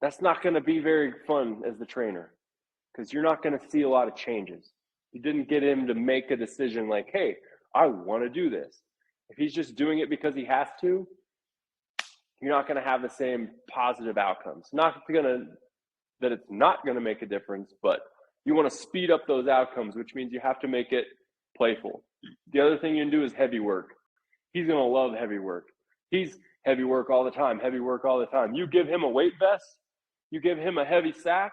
that's not going to be very fun as the trainer, because you're not going to see a lot of changes. You didn't get him to make a decision like, hey, I want to do this. If he's just doing it because he has to, you're not going to have the same positive outcomes. Not gonna that it's not going to make a difference, but you want to speed up those outcomes, which means you have to make it playful. The other thing you can do is heavy work. He's going to love heavy work. He's heavy work all the time, heavy work all the time. You give him a weight vest, you give him a heavy sack,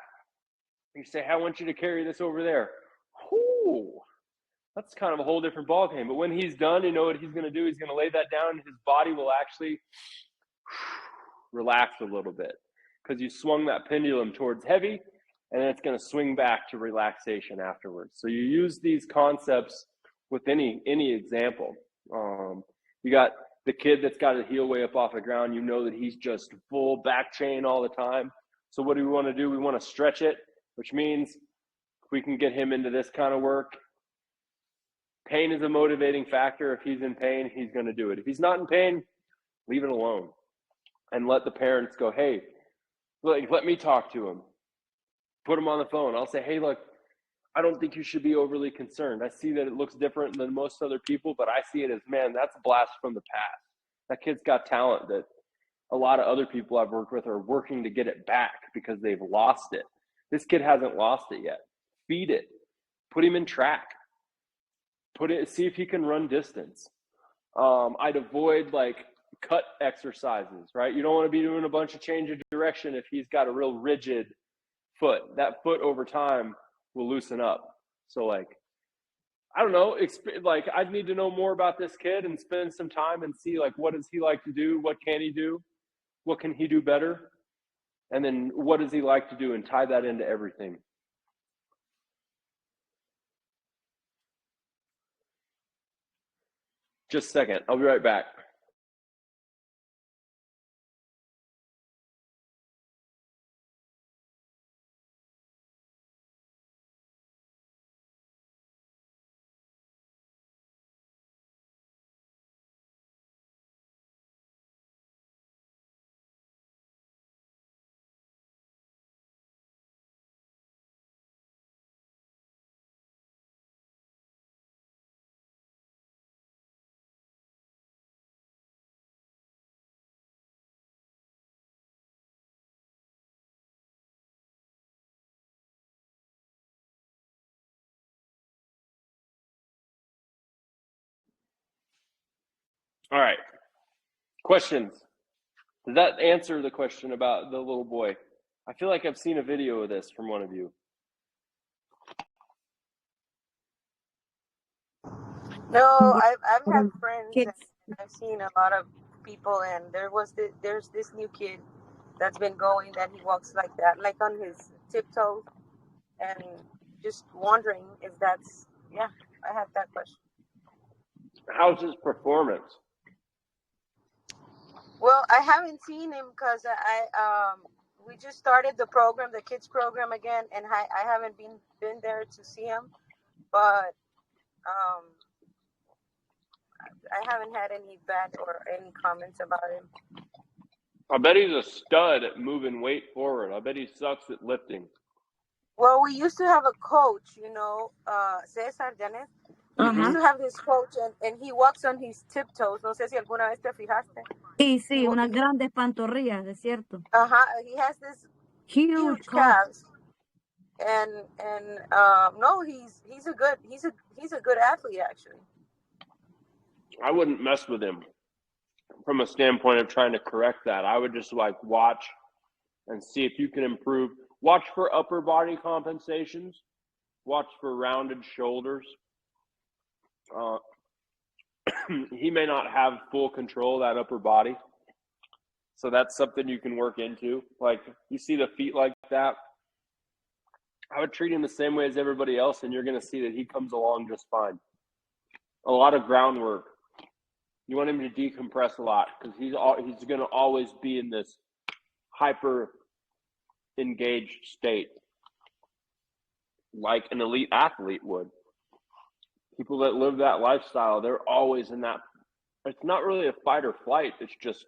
you say, hey, I want you to carry this over there. Whoo, that's kind of a whole different ballgame. But when he's done, you know what he's going to do? He's going to lay that down. His body will actually relax a little bit, because you swung that pendulum towards heavy, and then it's going to swing back to relaxation afterwards. So you use these concepts with any example. You got the kid that's got his heel way up off the ground. You know that he's just full back chain all the time. So what do we want to do? We want to stretch it, which means if we can get him into this kind of work, pain is a motivating factor. If he's in pain, he's going to do it. If he's not in pain, leave it alone and let the parents go, hey, let me talk to him. Put him on the phone. I'll say, hey, look, I don't think you should be overly concerned. I see that it looks different than most other people, but I see it as, man, that's a blast from the past. That kid's got talent that a lot of other people I've worked with are working to get it back because they've lost it. This kid hasn't lost it yet. Feed it. Put him in track. See if he can run distance. I'd avoid like cut exercises, right? You don't want to be doing a bunch of change of direction if he's got a real rigid foot. That foot over time will loosen up. So like I don't know, like I need to know more about this kid and spend some time and see like what does he like to do, what can he do, what can he do better, and then what does he like to do, and tie that into everything. Just a second, I'll be right back. All right. Questions? Does that answer the question about the little boy? I feel like I've seen a video of this from one of you. No, I've had friends and Kids. I've seen a lot of people, and there's this new kid that's been going that he walks like that, like on his tiptoes, and just wondering if that's I had that question. How's his performance? Well, I haven't seen him because we just started the program, the kids program again, and I haven't been there to see him, but I haven't had any bad or any comments about him. I bet he's a stud at moving weight forward. I bet he sucks at lifting. Well, we used to have a coach, Cesar Janet. We used to have this coach, and he walks on his tiptoes. No sé si alguna vez te fijaste. Sí, unas grandes pantorrillas, es cierto. He has this Huge calves. And no, he's a good athlete actually. I wouldn't mess with him from a standpoint of trying to correct that. I would just like watch and see if you can improve. Watch for upper body compensations. Watch for rounded shoulders. He may not have full control of that upper body. So that's something you can work into. Like you see the feet like that, I would treat him the same way as everybody else, and you're going to see that he comes along just fine. A lot of groundwork. You want him to decompress a lot because he's going to always be in this hyper engaged state like an elite athlete would. People that live that lifestyle, they're always in that. It's not really a fight or flight. It's just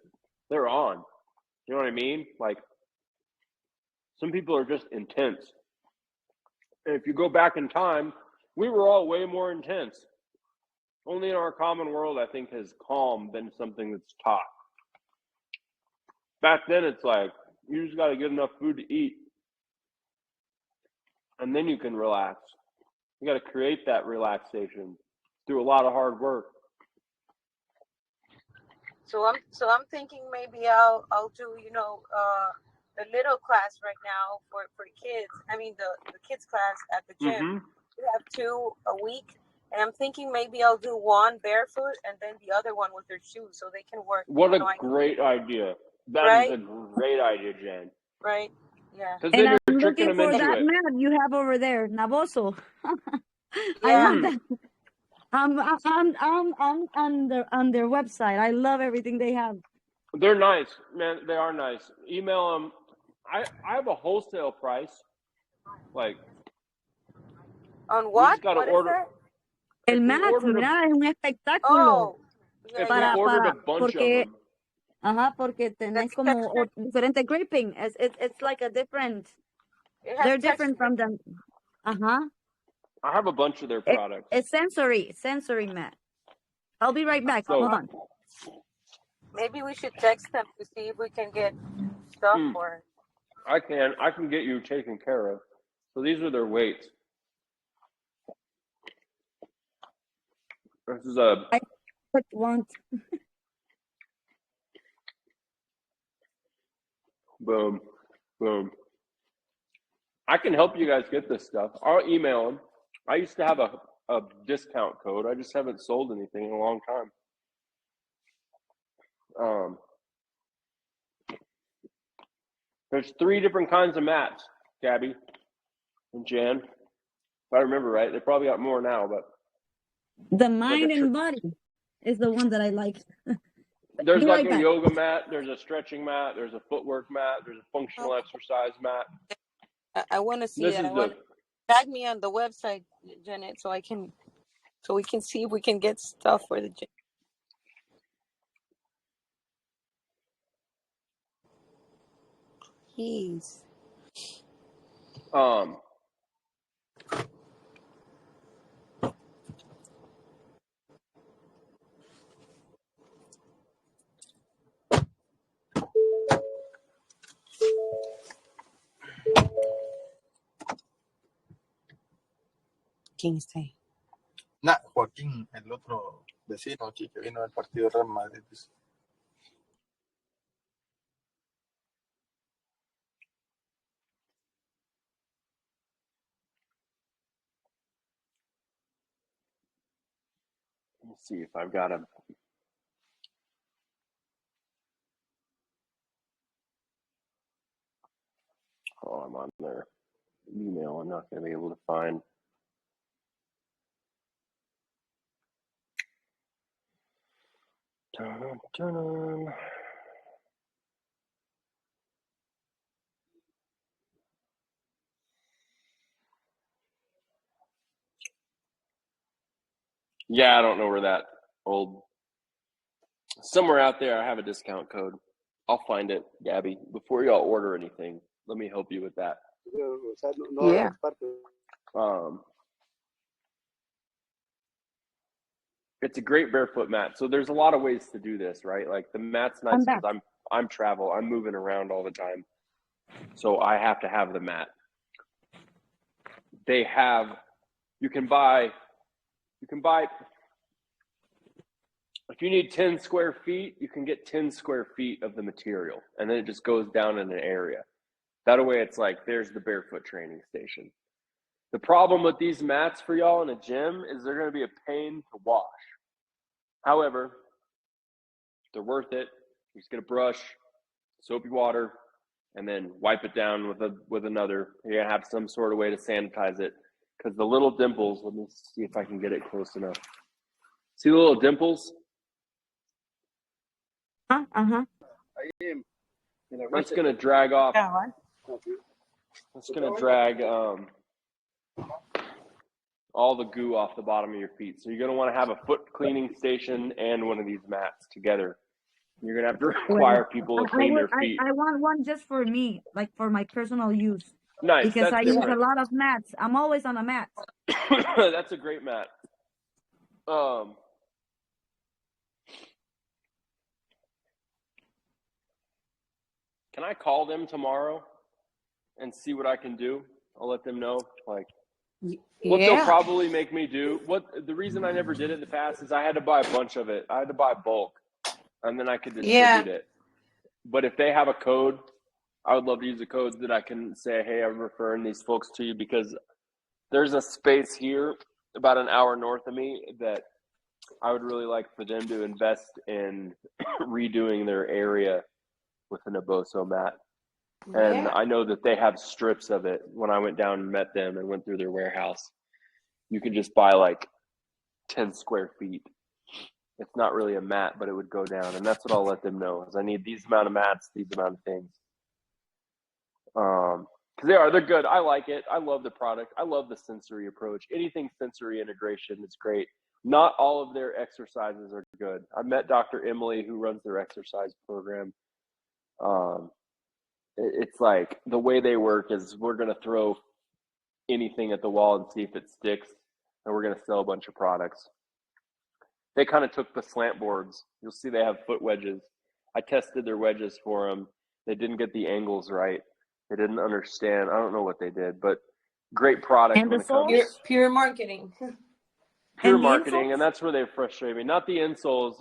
they're on. You know what I mean? Like some people are just intense. And if you go back in time, we were all way more intense. Only in our common world, I think, has calm been something that's taught. Back then, it's like, you just got to get enough food to eat. And then you can relax. You got to create that relaxation through a lot of hard work. So I'm thinking maybe I'll do, the little class right now for kids. I mean, the kids class at the gym. Mm-hmm. We have 2 a week. And I'm thinking maybe I'll do one barefoot and then the other one with their shoes so they can work. What a great idea. That is a great idea, Jen. Right? Yeah. Because And then I'm you're tricking looking them for into that it. mat you have over there, Navoso. Yeah. I love that. I'm on their website. I love everything they have. They're nice, man. They are nice. Email them. I have a wholesale price. Like On what? Got to What order. is that? El mat, mira, es un espectáculo. If we ordered a bunch of them. Porque tenés como diferente gripping. It's like a different. They're different from them. I have a bunch of their products. It's sensory mat. I'll be right back. Hold on. Maybe we should text them to see if we can get stuff for it. I can get you taken care of. So these are their weights. This is a. I want. Boom, boom. I can help you guys get this stuff. I'll email them. I used to have a discount code. I just haven't sold anything in a long time. There's 3 different kinds of mats, Gabby and Jan. If I remember right, they probably got more now, but The mind and body is the one that I like. there's Be like right a back. yoga mat, there's a stretching mat, there's a footwork mat, there's a functional exercise mat. I want to see This that. is I want tag me on the website, Janet, so we can see if we can get stuff for the gym. Please. ¿Quién está ahí? Nah, Joaquín, el otro vecino aquí que vino del partido Real Madrid. Let me see if I've got a. Oh, I'm on their email. I'm not going to be able to find. Dun, dun, dun. Yeah, I don't know where that old. Somewhere out there, I have a discount code. I'll find it, Gabby. Before y'all order anything, let me help you with that. Yeah. It's a great barefoot mat. So there's a lot of ways to do this, right? Like the mat's nice because I'm travel. I'm moving around all the time, so I have to have the mat. They have. You can buy. If you need 10 square feet, you can get 10 square feet of the material, and then it just goes down in an area. That way, it's like there's the barefoot training station. The problem with these mats for y'all in a gym is they're going to be a pain to wash. However, they're worth it. You just get a brush, soapy water, and then wipe it down with another. You're going to have some sort of way to sanitize it because the little dimples, let me see if I can get it close enough. See the little dimples? That's going to drag off. That's going to drag all the goo off the bottom of your feet. So you're going to want to have a foot cleaning station and one of these mats together. You're going to have to require people to clean their feet. I want one just for me, like for my personal use. Nice. Because I different. use a lot of mats. I'm always on a mat. That's a great mat. Can I call them tomorrow and see what I can do? I'll let them know. Like, what they'll probably make me do. The reason I never did it in the past is I had to buy a bunch of it. I had to buy bulk, and then I could distribute it. But if they have a code, I would love to use a code that I can say, hey, I'm referring these folks to you because there's a space here about an hour north of me that I would really like for them to invest in redoing their area with an Eboso mat. And I know that they have strips of it. When I went down and met them and went through their warehouse, you could just buy like 10 square feet. It's not really a mat, but it would go down. And that's what I'll let them know is I need these amount of mats, these amount of things. Because they're good. I like it. I love the product. I love the sensory approach. Anything sensory integration is great. Not all of their exercises are good. I met Dr. Emily who runs their exercise program. It's like the way they work is we're going to throw anything at the wall and see if it sticks, and we're going to sell a bunch of products. They kind of took the slant boards. You'll see they have foot wedges. I tested their wedges for them. They didn't get the angles right. They didn't understand. I don't know what they did, but great product. And when the it comes soles? Pure marketing. Pure And the marketing, insoles? and that's where they frustrate me. Not the insoles.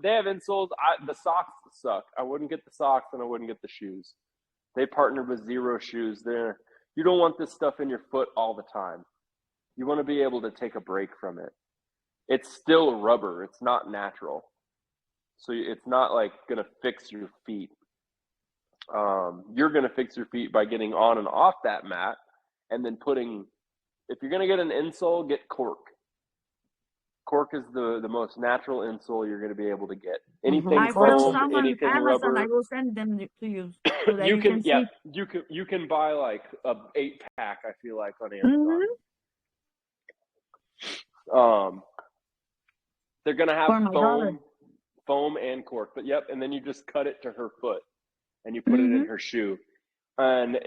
They have insoles. The socks suck. I wouldn't get the socks, and I wouldn't get the shoes. They partnered with Zero Shoes. You don't want this stuff in your foot all the time. You want to be able to take a break from it. It's still rubber. It's not natural. So it's not like going to fix your feet. You're going to fix your feet by getting on and off that mat, and then if you're going to get an insole, get cork. Cork is the most natural insole you're going to be able to get. Anything I found foam, some on anything Amazon. rubber. I will send them to you so that You can see. you can buy like a 8-pack, I feel like, on Amazon. They're going to have For my daughter. foam and cork, but and then you just cut it to her foot and you put it in her shoe. And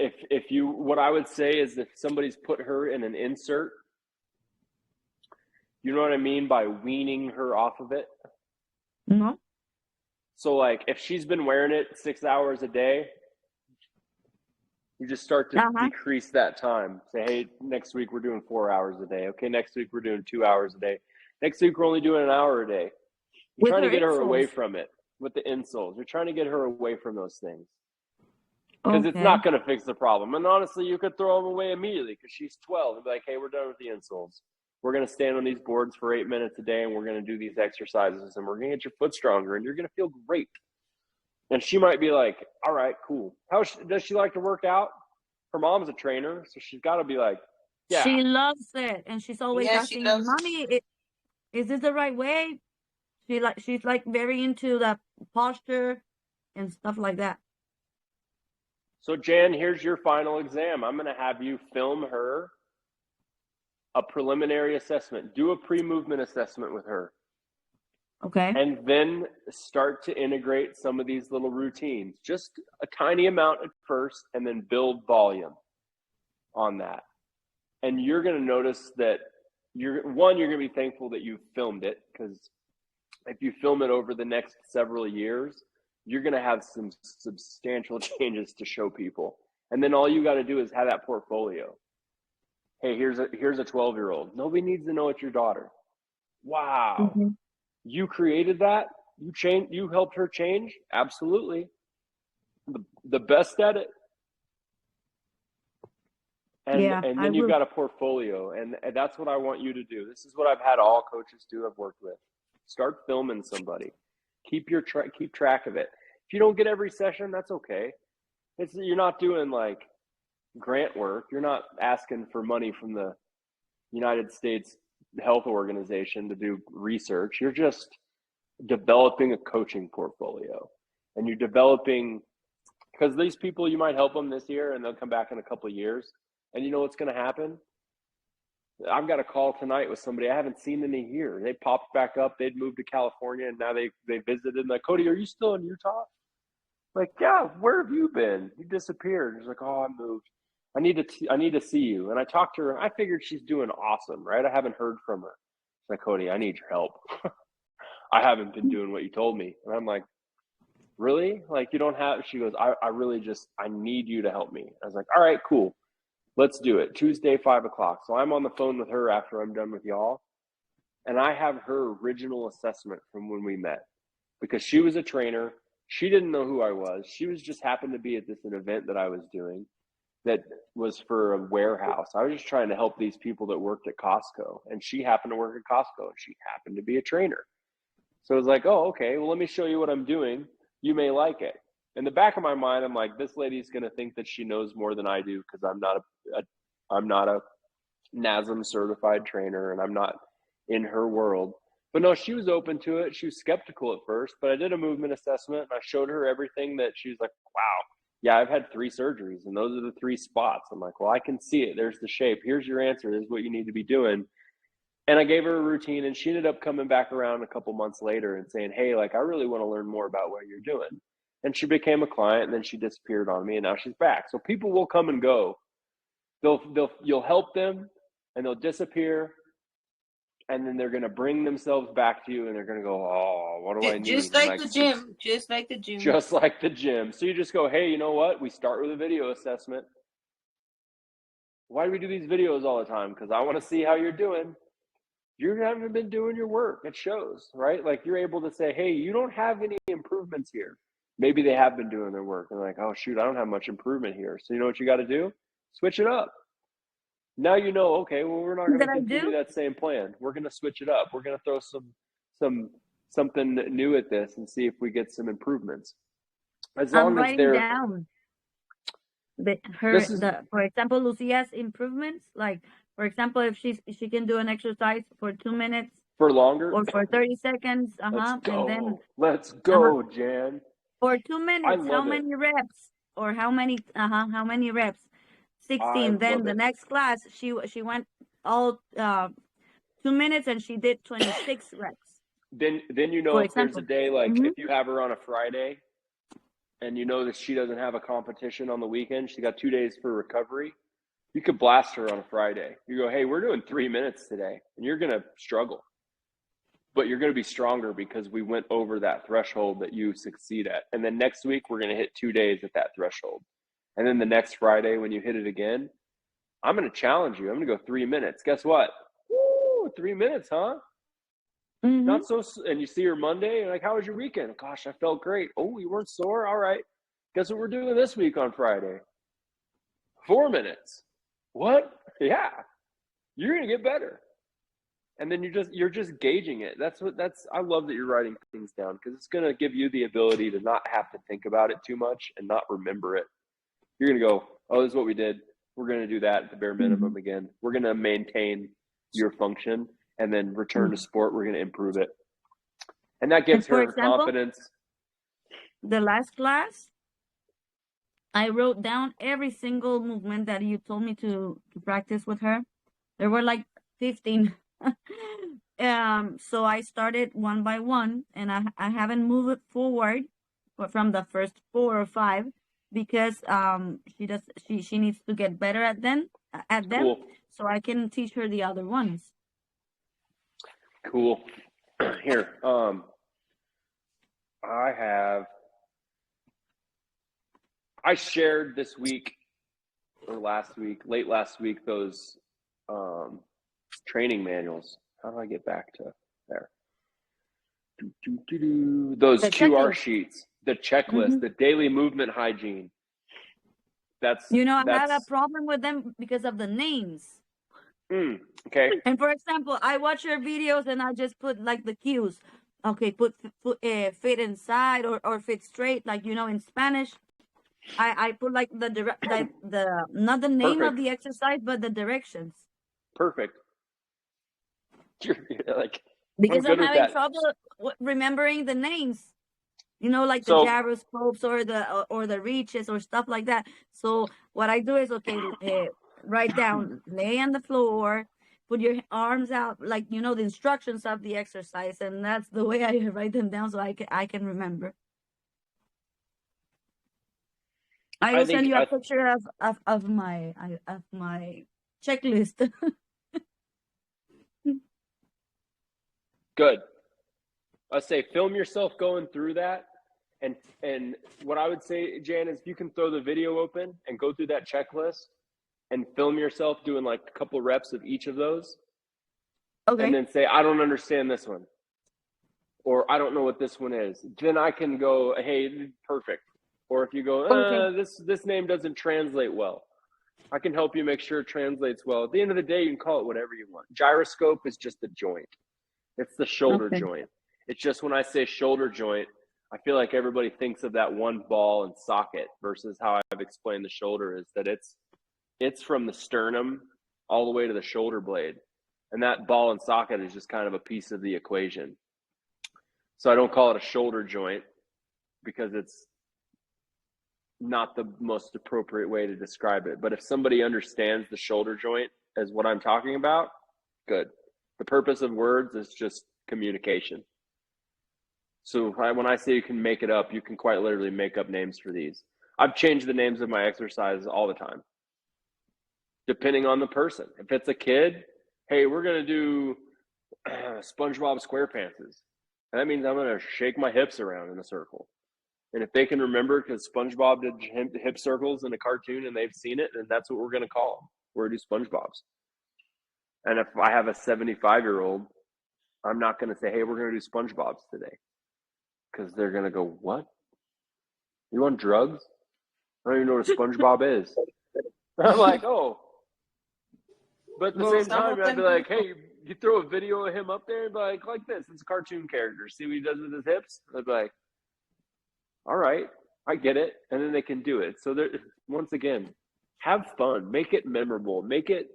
what I would say is if somebody's put her in an insert, you know what I mean by weaning her off of it? No. So like if she's been wearing it 6 hours a day, you just start to decrease that time. Say, hey, next week we're doing 4 hours a day. Okay, next week we're doing 2 hours a day. Next week we're only doing an hour a day. You're trying to get her away from it with the insoles. You're trying to get her away from those things. Because it's not going to fix the problem. And honestly, you could throw them away immediately because she's 12 and be like, hey, we're done with the insoles. We're going to stand on these boards for 8 minutes a day and we're going to do these exercises and we're going to get your foot stronger and you're going to feel great. And she might be like, all right, cool. Does she like to work out? Her mom's a trainer, so she's got to be like, yeah. She loves it. And she's always asking, Mommy, is this the right way? She's like very into the posture and stuff like that. So Jan, here's your final exam. I'm going to have you film her a preliminary assessment. Do a pre-movement assessment with her. Okay. And then start to integrate some of these little routines. Just a tiny amount at first and then build volume on that. And you're going to notice that you're going to be thankful that you filmed it, because if you film it over the next several years, you're going to have some substantial changes to show people. And then all you got to do is have that portfolio. Hey, here's a 12-year-old. Nobody needs to know it's your daughter. Wow. Mm-hmm. You created that? You helped her change? Absolutely. The best at it. And then you've got a portfolio, and that's what I want you to do. This is what I've had all coaches do I've worked with. Start filming somebody. Keep track of it. If you don't get every session, that's okay. You're not doing like grant work. You're not asking for money from the United States Health Organization to do research. You're just developing a coaching portfolio, and you're developing, because these people, you might help them this year and they'll come back in a couple of years, and you know what's going to happen? I've got a call tonight with somebody I haven't seen in a year. They popped back up. They'd moved to California, and now they visited. And like, Cody, are you still in Utah? Like, yeah. Where have you been? You disappeared. He's like, oh, I moved. I need to see you. And I talked to her. I figured she's doing awesome, right? I haven't heard from her. She's like, Cody, I need your help. I haven't been doing what you told me. And I'm like, really? Like, you don't have? She goes, I need you to help me. I was like, all right, cool. Let's do it. Tuesday, 5:00. So I'm on the phone with her after I'm done with y'all. And I have her original assessment from when we met, because she was a trainer. She didn't know who I was. She was just happened to be at an event that I was doing that was for a warehouse. I was just trying to help these people that worked at Costco. And she happened to work at Costco, and she happened to be a trainer. So it was like, oh, okay, well, let me show you what I'm doing. You may like it. In the back of my mind, I'm like, this lady's going to think that she knows more than I do, because I'm not a NASM certified trainer, and I'm not in her world. But no, she was open to it. She was skeptical at first, but I did a movement assessment, and I showed her everything that she was like, wow, yeah, I've had 3 surgeries, and those are the 3 spots. I'm like, well, I can see it. There's the shape. Here's your answer. This is what you need to be doing. And I gave her a routine, and she ended up coming back around a couple months later and saying, hey, like, I really want to learn more about what you're doing. And she became a client, and then she disappeared on me, and now she's back. So people will come and go. You'll help them, and they'll disappear, and then they're going to bring themselves back to you, and they're going to go, oh, what do I need? Just like the gym. Just like the gym. Just like the gym. So you just go, hey, you know what? We start with a video assessment. Why do we do these videos all the time? Because I want to see how you're doing. You haven't been doing your work. It shows, right? Like, you're able to say, hey, you don't have any improvements here. Maybe they have been doing their work. And like, oh, shoot, I don't have much improvement here. So you know what you got to do? Switch it up. Now you know, okay, well, we're not going to That I continue do. that same plan. We're going to switch it up. We're going to throw something new at this and see if we get some improvements. As I'm long as writing they're, down this is for example, Lucia's improvements. Like, for example, if she can do an exercise for 2 minutes for longer. or for 30 seconds, Let's and then go. Let's uh-huh, go, Jan. for 2 I minutes, how love it. many reps or how many reps? I 16. Then love the it. next class, she went all 2 minutes and she did 26 reps, Then you know for if there's a example. day like Mm-hmm. if you have her on a Friday and you know that she doesn't have a competition on the weekend, she got 2 days for recovery. You could blast her on a Friday. You go, hey, we're doing 3 minutes today, and you're gonna struggle, but you're gonna be stronger because we went over that threshold that you succeed at. And then next week we're gonna hit 2 days at that threshold, and then the next Friday when you hit it again, I'm gonna challenge you. I'm gonna go 3 minutes. Guess what? Woo, 3 minutes, huh? Mm-hmm. Not so. And you see her Monday, and like, how was your weekend? Gosh, I felt great. Oh, you weren't sore? All right. Guess what we're doing this week on Friday? 4 minutes. What? Yeah. You're gonna get better. And then you're just gauging it. I love that you're writing things down because it's gonna give you the ability to not have to think about it too much and not remember it. You're gonna go, oh, this is what we did. We're gonna do that at the bare minimum again. We're gonna maintain your function and then return to sport. We're gonna improve it. And that gives And for her example, confidence. the last class, I wrote down every single movement that you told me to practice with her. There were like 15. So I started one by one, and I haven't moved it forward from the first 4 or 5 because she needs to get better at them. Cool. So I can teach her the other ones. Cool. Here, I shared this week or late last week, those training manuals. How do I get back to there? Those The QR checklist. sheets, the checklist, the daily movement hygiene. I had a problem with them because of the names. Okay. And for example, I watch your videos and I just put like the cues. Okay, put fit inside or fit straight, like in Spanish. I put like the not the name of the exercise, but the directions. Perfect. You're like, because I'm having that. trouble remembering the names. Like the gyroscopes or the reaches or stuff like that. So what I do is, okay, write down, lay on the floor, put your arms out, like the instructions of the exercise, and that's the way I write them down so I can remember. I will send you a picture of my checklist. Good. I say film yourself going through that, and what I would say, Jan, is if you can throw the video open and go through that checklist and film yourself doing like a couple reps of each of those, and then say, I don't understand this one, or I don't know what this one is. Then I can go, hey, perfect. Or if you go, this name doesn't translate well, I can help you make sure it translates well. At the end of the day, you can call it whatever you want. Gyroscope is just a joint. It's the shoulder joint. It's just when I say shoulder joint, I feel like everybody thinks of that one ball and socket versus how I've explained the shoulder is that it's from the sternum all the way to the shoulder blade. And that ball and socket is just kind of a piece of the equation. So I don't call it a shoulder joint because it's not the most appropriate way to describe it. But if somebody understands the shoulder joint as what I'm talking about, good. The purpose of words is just communication. So when I say you can make it up, you can quite literally make up names for these. I've changed the names of my exercises all the time, depending on the person. If it's a kid, hey, we're going to do SpongeBob SquarePants. And that means I'm going to shake my hips around in a circle. And if they can remember, because SpongeBob did hip circles in a cartoon and they've seen it, then that's what we're going to call them. We're going to do SpongeBob's. And if I have a 75-year-old, I'm not going to say, hey, we're going to do SpongeBob's today. Because they're going to go, what? You want drugs? I don't even know what a SpongeBob is. I'm like, oh, But at the Well, same some time, of I'd be them like, people. hey, you throw a video of him up there and be like this. It's a cartoon character. See what he does with his hips? I'd be like, all right, I get it. And then they can do it. So there, once again, have fun. Make it memorable. Make it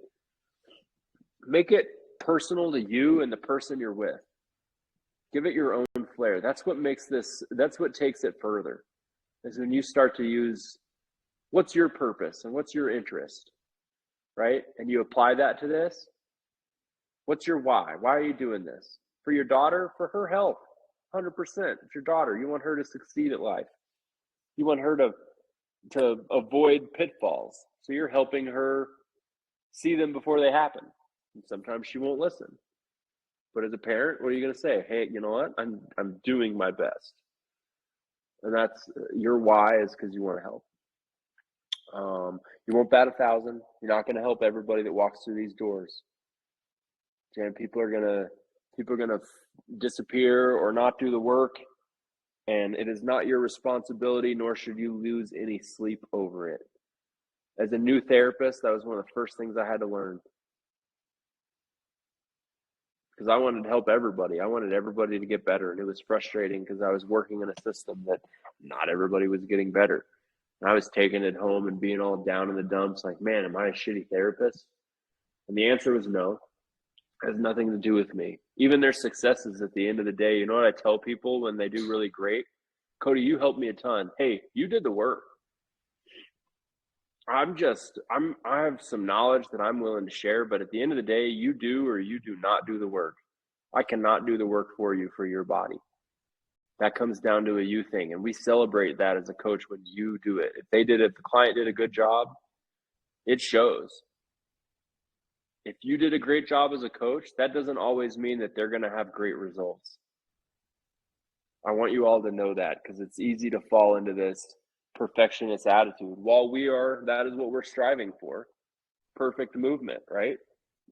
personal to you and the person you're with. Give it your own flair. That's what makes this, that's what takes it further, is when you start to use what's your purpose and what's your interest, right? And you apply that to this. What's your why? Why are you doing this? For your daughter, for her health, 100%. It's your daughter. You want her to succeed at life. You want her to avoid pitfalls. So you're helping her see them before they happen. And sometimes she won't listen. But as a parent, what are you going to say? Hey, you know what? I'm doing my best. And that's your why, is because you want to help. You won't bat 1,000. You're not going to help everybody that walks through these doors. And people are gonna disappear or not do the work, and it is not your responsibility, nor should you lose any sleep over it. As a new therapist, that was one of the first things I had to learn, because I wanted to help everybody. I wanted everybody to get better, and it was frustrating because I was working in a system that not everybody was getting better. And I was taking it home and being all down in the dumps, like, man, am I a shitty therapist? And the answer was no. It has nothing to do with me. Even their successes at the end of the day, you know what I tell people when they do really great? Cody, you helped me a ton. Hey, you did the work. I have some knowledge that I'm willing to share, but at the end of the day, you do or you do not do the work. I cannot do the work for you, for your body. That comes down to a you thing. And we celebrate that as a coach when you do it. If the client did a good job, it shows. If you did a great job as a coach, that doesn't always mean that they're going to have great results. I want you all to know that, because it's easy to fall into this perfectionist attitude. While that is what we're striving for. Perfect movement, right?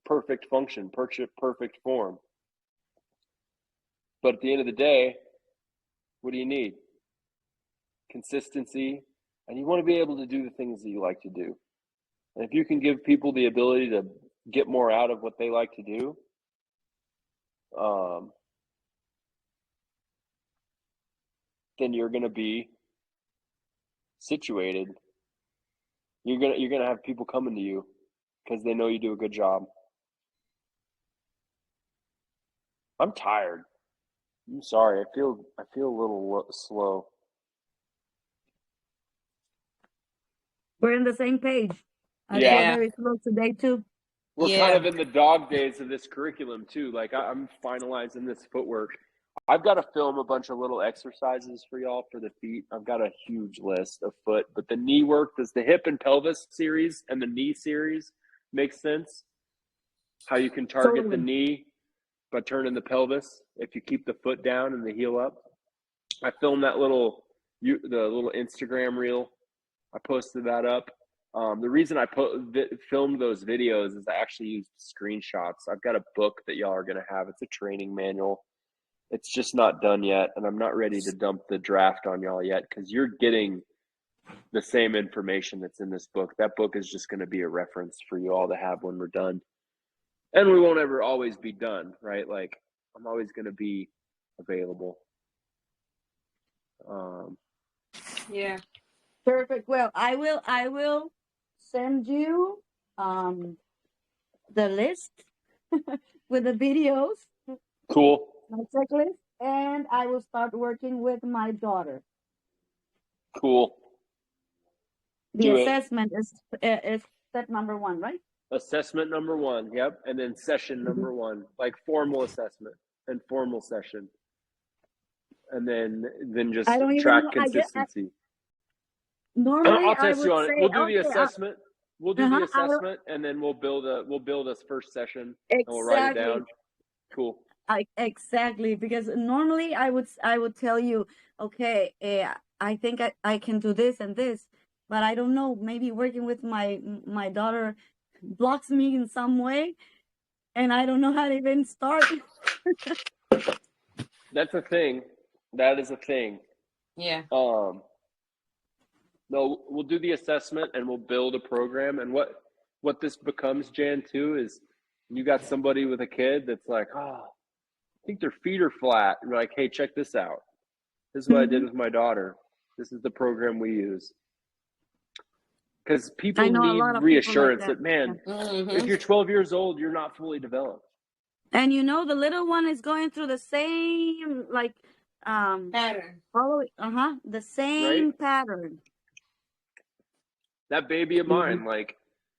Perfect function, perfect form. But at the end of the day, what do you need? Consistency, and you want to be able to do the things that you like to do. And if you can give people the ability to get more out of what they like to do, then you're going to be situated. You're going to have people coming to you because they know you do a good job. I'm tired. I'm sorry. I feel a little slow. We're in the same page. I feel Yeah. very slow today too. We're Yeah. kind of in the dog days of this curriculum too. Like, I'm finalizing this footwork. I've got to film a bunch of little exercises for y'all for the feet. I've got a huge list of foot, but the knee work, does the hip and pelvis series and the knee series make sense? How you can target the knee by turning the pelvis if you keep the foot down and the heel up. I filmed that the little Instagram reel. I posted that up. The reason I filmed those videos is I actually used screenshots. I've got a book that y'all are going to have. It's a training manual. It's just not done yet, and I'm not ready to dump the draft on y'all yet, because you're getting the same information that's in this book. That book is just going to be a reference for you all to have when we're done. And we won't ever always be done, right? Like, I'm always going to be available. Yeah. Perfect. Well, I will send you the list with the videos, Cool. my checklist, and I will start working with my daughter. Cool. The Do it. assessment is step number 1, right? Assessment number 1. Yep. And then session number 1, like formal assessment and formal session. And then just I don't even track know. consistency. Normally, I'll I test would you on it. say, We'll do okay, the assessment. We'll do the I will- assessment, and then we'll build a first session, and we'll write it down. Cool. Exactly, because normally I would tell you, okay, I think I can do this and this, but I don't know. Maybe working with my daughter blocks me in some way, and I don't know how to even start. That's a thing. That is a thing. Yeah. No, we'll do the assessment and we'll build a program. And what what this becomes, Jan, too, is you got somebody with a kid that's like, oh, I think their feet are flat. And you're like, hey, check this out. This is what I did with my daughter. This is the program we use. Because people I know a need lot of people like reassurance that. that, man, Mm-hmm. if you're 12 years old, you're not fully developed. And you know, the little one is going through the same, like, Pattern. the same Right? pattern. That baby of mine, like,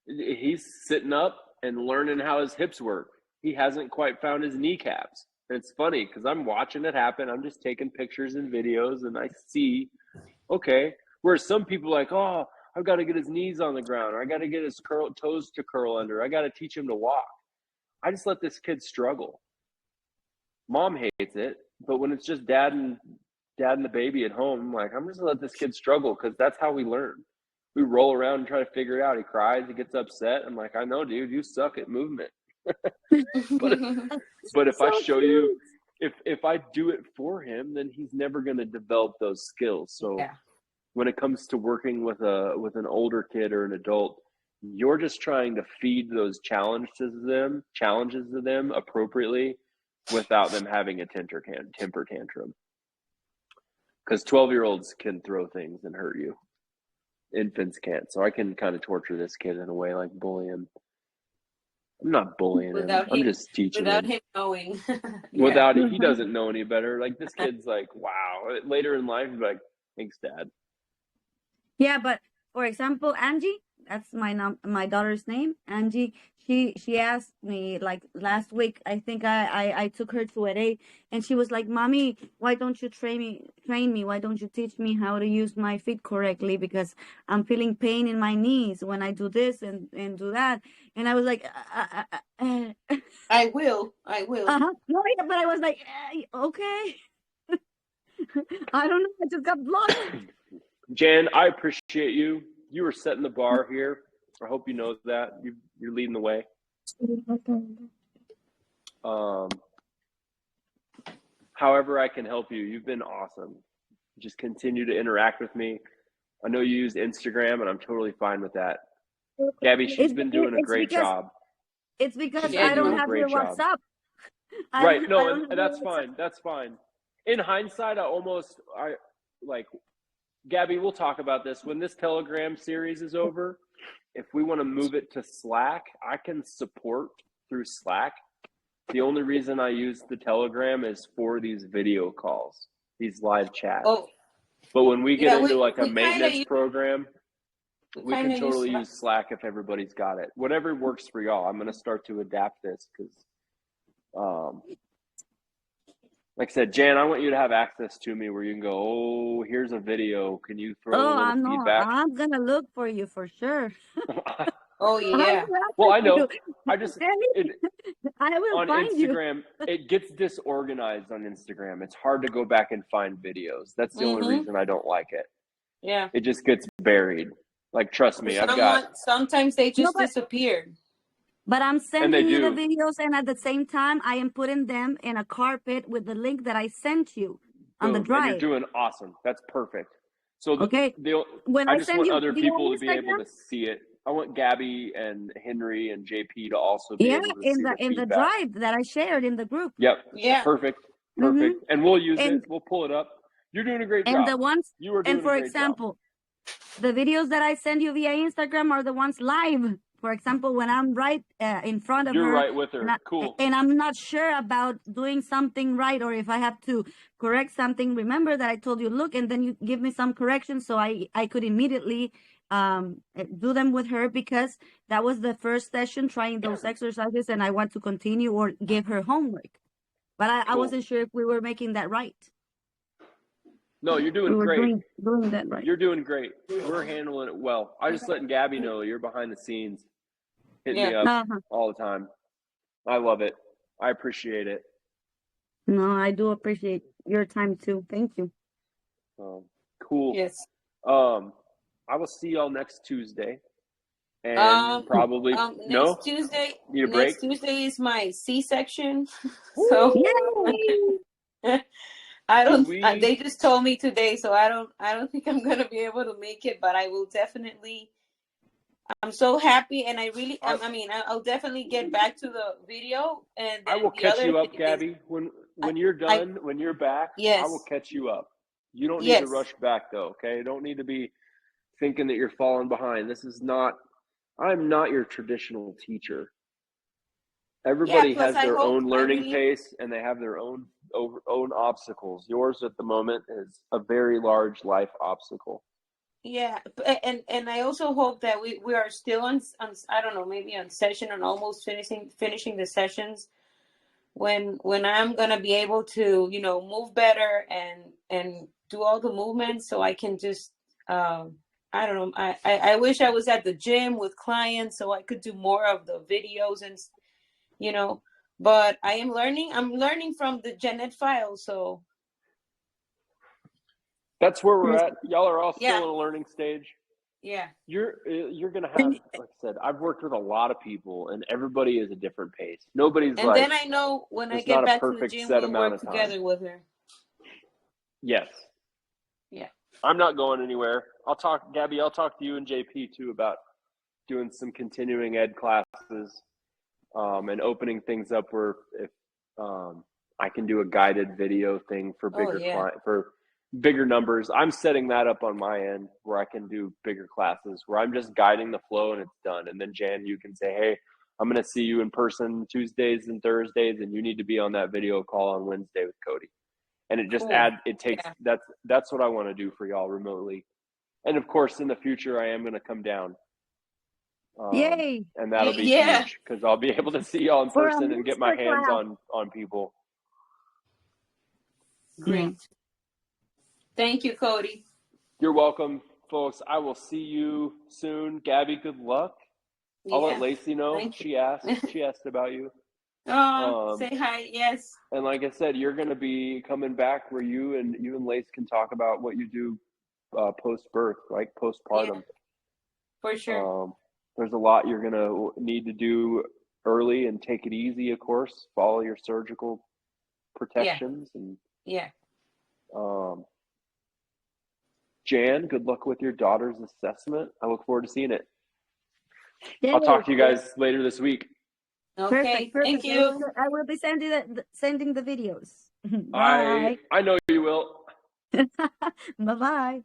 he's sitting up and learning how his hips work. He hasn't quite found his kneecaps. And it's funny because I'm watching it happen. I'm just taking pictures and videos, and I see, okay. Whereas some people are like, oh, I've got to get his knees on the ground, or I got to get his toes to curl under. I got to teach him to walk. I just let this kid struggle. Mom hates it, but when it's just dad and the baby at home, I'm like, I'm just gonna let this kid struggle because that's how we learn. We roll around and try to figure it out. He cries, he gets upset. I'm like, I know, dude, you suck at movement. But if I show you, if I do it for him, then he's never gonna develop those skills. So Yeah. when it comes to working with an older kid or an adult, you're just trying to feed those challenges to them appropriately without them having a temper tantrum. Because 12-year-olds can throw things and hurt you. Infants can't. So I can kind of torture this kid in a way, like bully him. I'm not bullying him. I'm just teaching without him. him knowing. Without he doesn't know any better. Like this kid's like, wow. Later in life, he's like, thanks, Dad. Yeah, but for example, Angie, that's my daughter's name, Angie. She asked me like last week. I think I took her to a, and she was like, "Mommy, why don't you train me? Why don't you teach me how to use my feet correctly? Because I'm feeling pain in my knees when I do this and do that." And I was like, I will. No, yeah, but I was like, okay. I don't know. I just got blocked. Jan, I appreciate you. You were setting the bar here. I hope you know that. You're leading the way. However I can help you, you've been awesome. Just continue to interact with me. I know you use Instagram, and I'm totally fine with that. Gabby, she's been doing a great job. It's because She's been I doing don't a have your great job. WhatsApp. Right. I No, don't have and your that's WhatsApp. fine. That's fine. In hindsight, Gabby, we'll talk about this. When this Telegram series is over, if we want to move it to Slack, I can support through Slack. The only reason I use the Telegram is for these video calls, these live chats. Oh, But when we get into like a we maintenance program, we can kinda totally use use Slack if everybody's got it. Whatever works for y'all. I'm going to start to adapt this because, like I said, Jan, I want you to have access to me where you can go, oh, here's a video. Can you throw a I little know. feedback? I'm gonna look for you for sure. Oh yeah. Well, I know. I will on find you. Instagram, it gets disorganized on Instagram. It's hard to go back and find videos. That's the only reason I don't like it. Yeah. It just gets buried. Like, trust me, sometimes they just disappear. But I'm sending you the do. videos, and at the same time, I am putting them in a carpet with the link that I sent you on the Boom. drive. And you're doing awesome. That's perfect. So When I I just send want you other via people to be able Instagram? to see it. I want Gabby and Henry and JP to also be able to see the in the feedback. drive that I shared in the group. Yep. Yeah. Perfect. And we'll use it. We'll pull it up. You're doing a great job. And the ones, you were doing and for a great example, the videos that I send you via Instagram are the ones live. For example, when I'm right in front of her. You're right with her. Cool. And I'm not sure about doing something right, or if I have to correct something. Remember that I told you, look, and then you give me some corrections, so I could immediately do them with her, because that was the first session trying those exercises, and I want to continue or give her homework. But I wasn't sure if we were making that right. No, you're doing great. Doing that right. You're doing great. We're handling it well. I just letting Gabby know you're behind the scenes, hitting me up all the time. I love it. I appreciate it. No, I do appreciate your time too. Thank you. Cool. Yes. I will see y'all next Tuesday. And probably next Tuesday. Need a break? Next Tuesday is my C-section. So I don't. They just told me today, so I don't think I'm gonna be able to make it. But I will definitely I'm so happy, and I really, I- I mean, I'll definitely get back to the video, and I then will the catch other you up, is, Gabby. When you're I, done, when you're back, I yes, will catch you up. You don't need to yes, rush back though, okay? You don't need to be thinking that you're falling behind. I'm not your traditional teacher. yeah. Everybody Plus, has I their hope, own I learning really, pace and they have their own obstacles. Yours at the moment is a very large life obstacle. yeah, and I also hope that we are still on I don't know, maybe on session, and almost finishing the sessions when I'm gonna be able to, you know, move better and do all the movements, so I can just I don't know. I wish I was at the gym with clients so I could do more of the videos, and you know, but I'm learning from the Jeanette file, so That's where we're Yes. at. Y'all are all yeah, still in a learning stage. yeah. You're gonna have, And like I said, I've worked with a lot of people, and everybody is a different pace. Nobody's And like, then I know when I there's get not a back to the perfect gym, set we'll amount work of time. together with her. Yes, Yeah. I'm not going anywhere. Gabby. I'll talk to you and JP too about doing some continuing ed classes, and opening things up where if I can do a guided video thing for Oh yeah. bigger numbers. I'm setting that up on my end where I can do bigger classes where I'm just guiding the flow and it's done. And then Jan, you can say, hey, I'm going to see you in person Tuesdays and Thursdays, and you need to be on that video call on Wednesday with Cody. And it just Cool. takes, Yeah. that's what I want to do for y'all remotely. And of course, in the future, I am going to come down. yay And that'll be Yeah. huge because I'll be able to see y'all in for a person and get my hands masterclass. on people. Great. Thank you, Cody. You're welcome, folks. I will see you soon. Gabby, good luck. I'll let Yeah. Lacey know. Thank you. She asked about you. Say hi. Yes. And like I said, you're going to be coming back where you and Lace can talk about what you do post birth, like postpartum. Yeah, for sure. There's a lot you're going to need to do early, and take it easy, of course. Follow your surgical protections. And Yeah. Jan, good luck with your daughter's assessment. I look forward to seeing it. Yay. I'll talk to you guys later this week. Okay. Perfect. Thank you. I will be sending the videos. Bye. I know you will. Bye bye.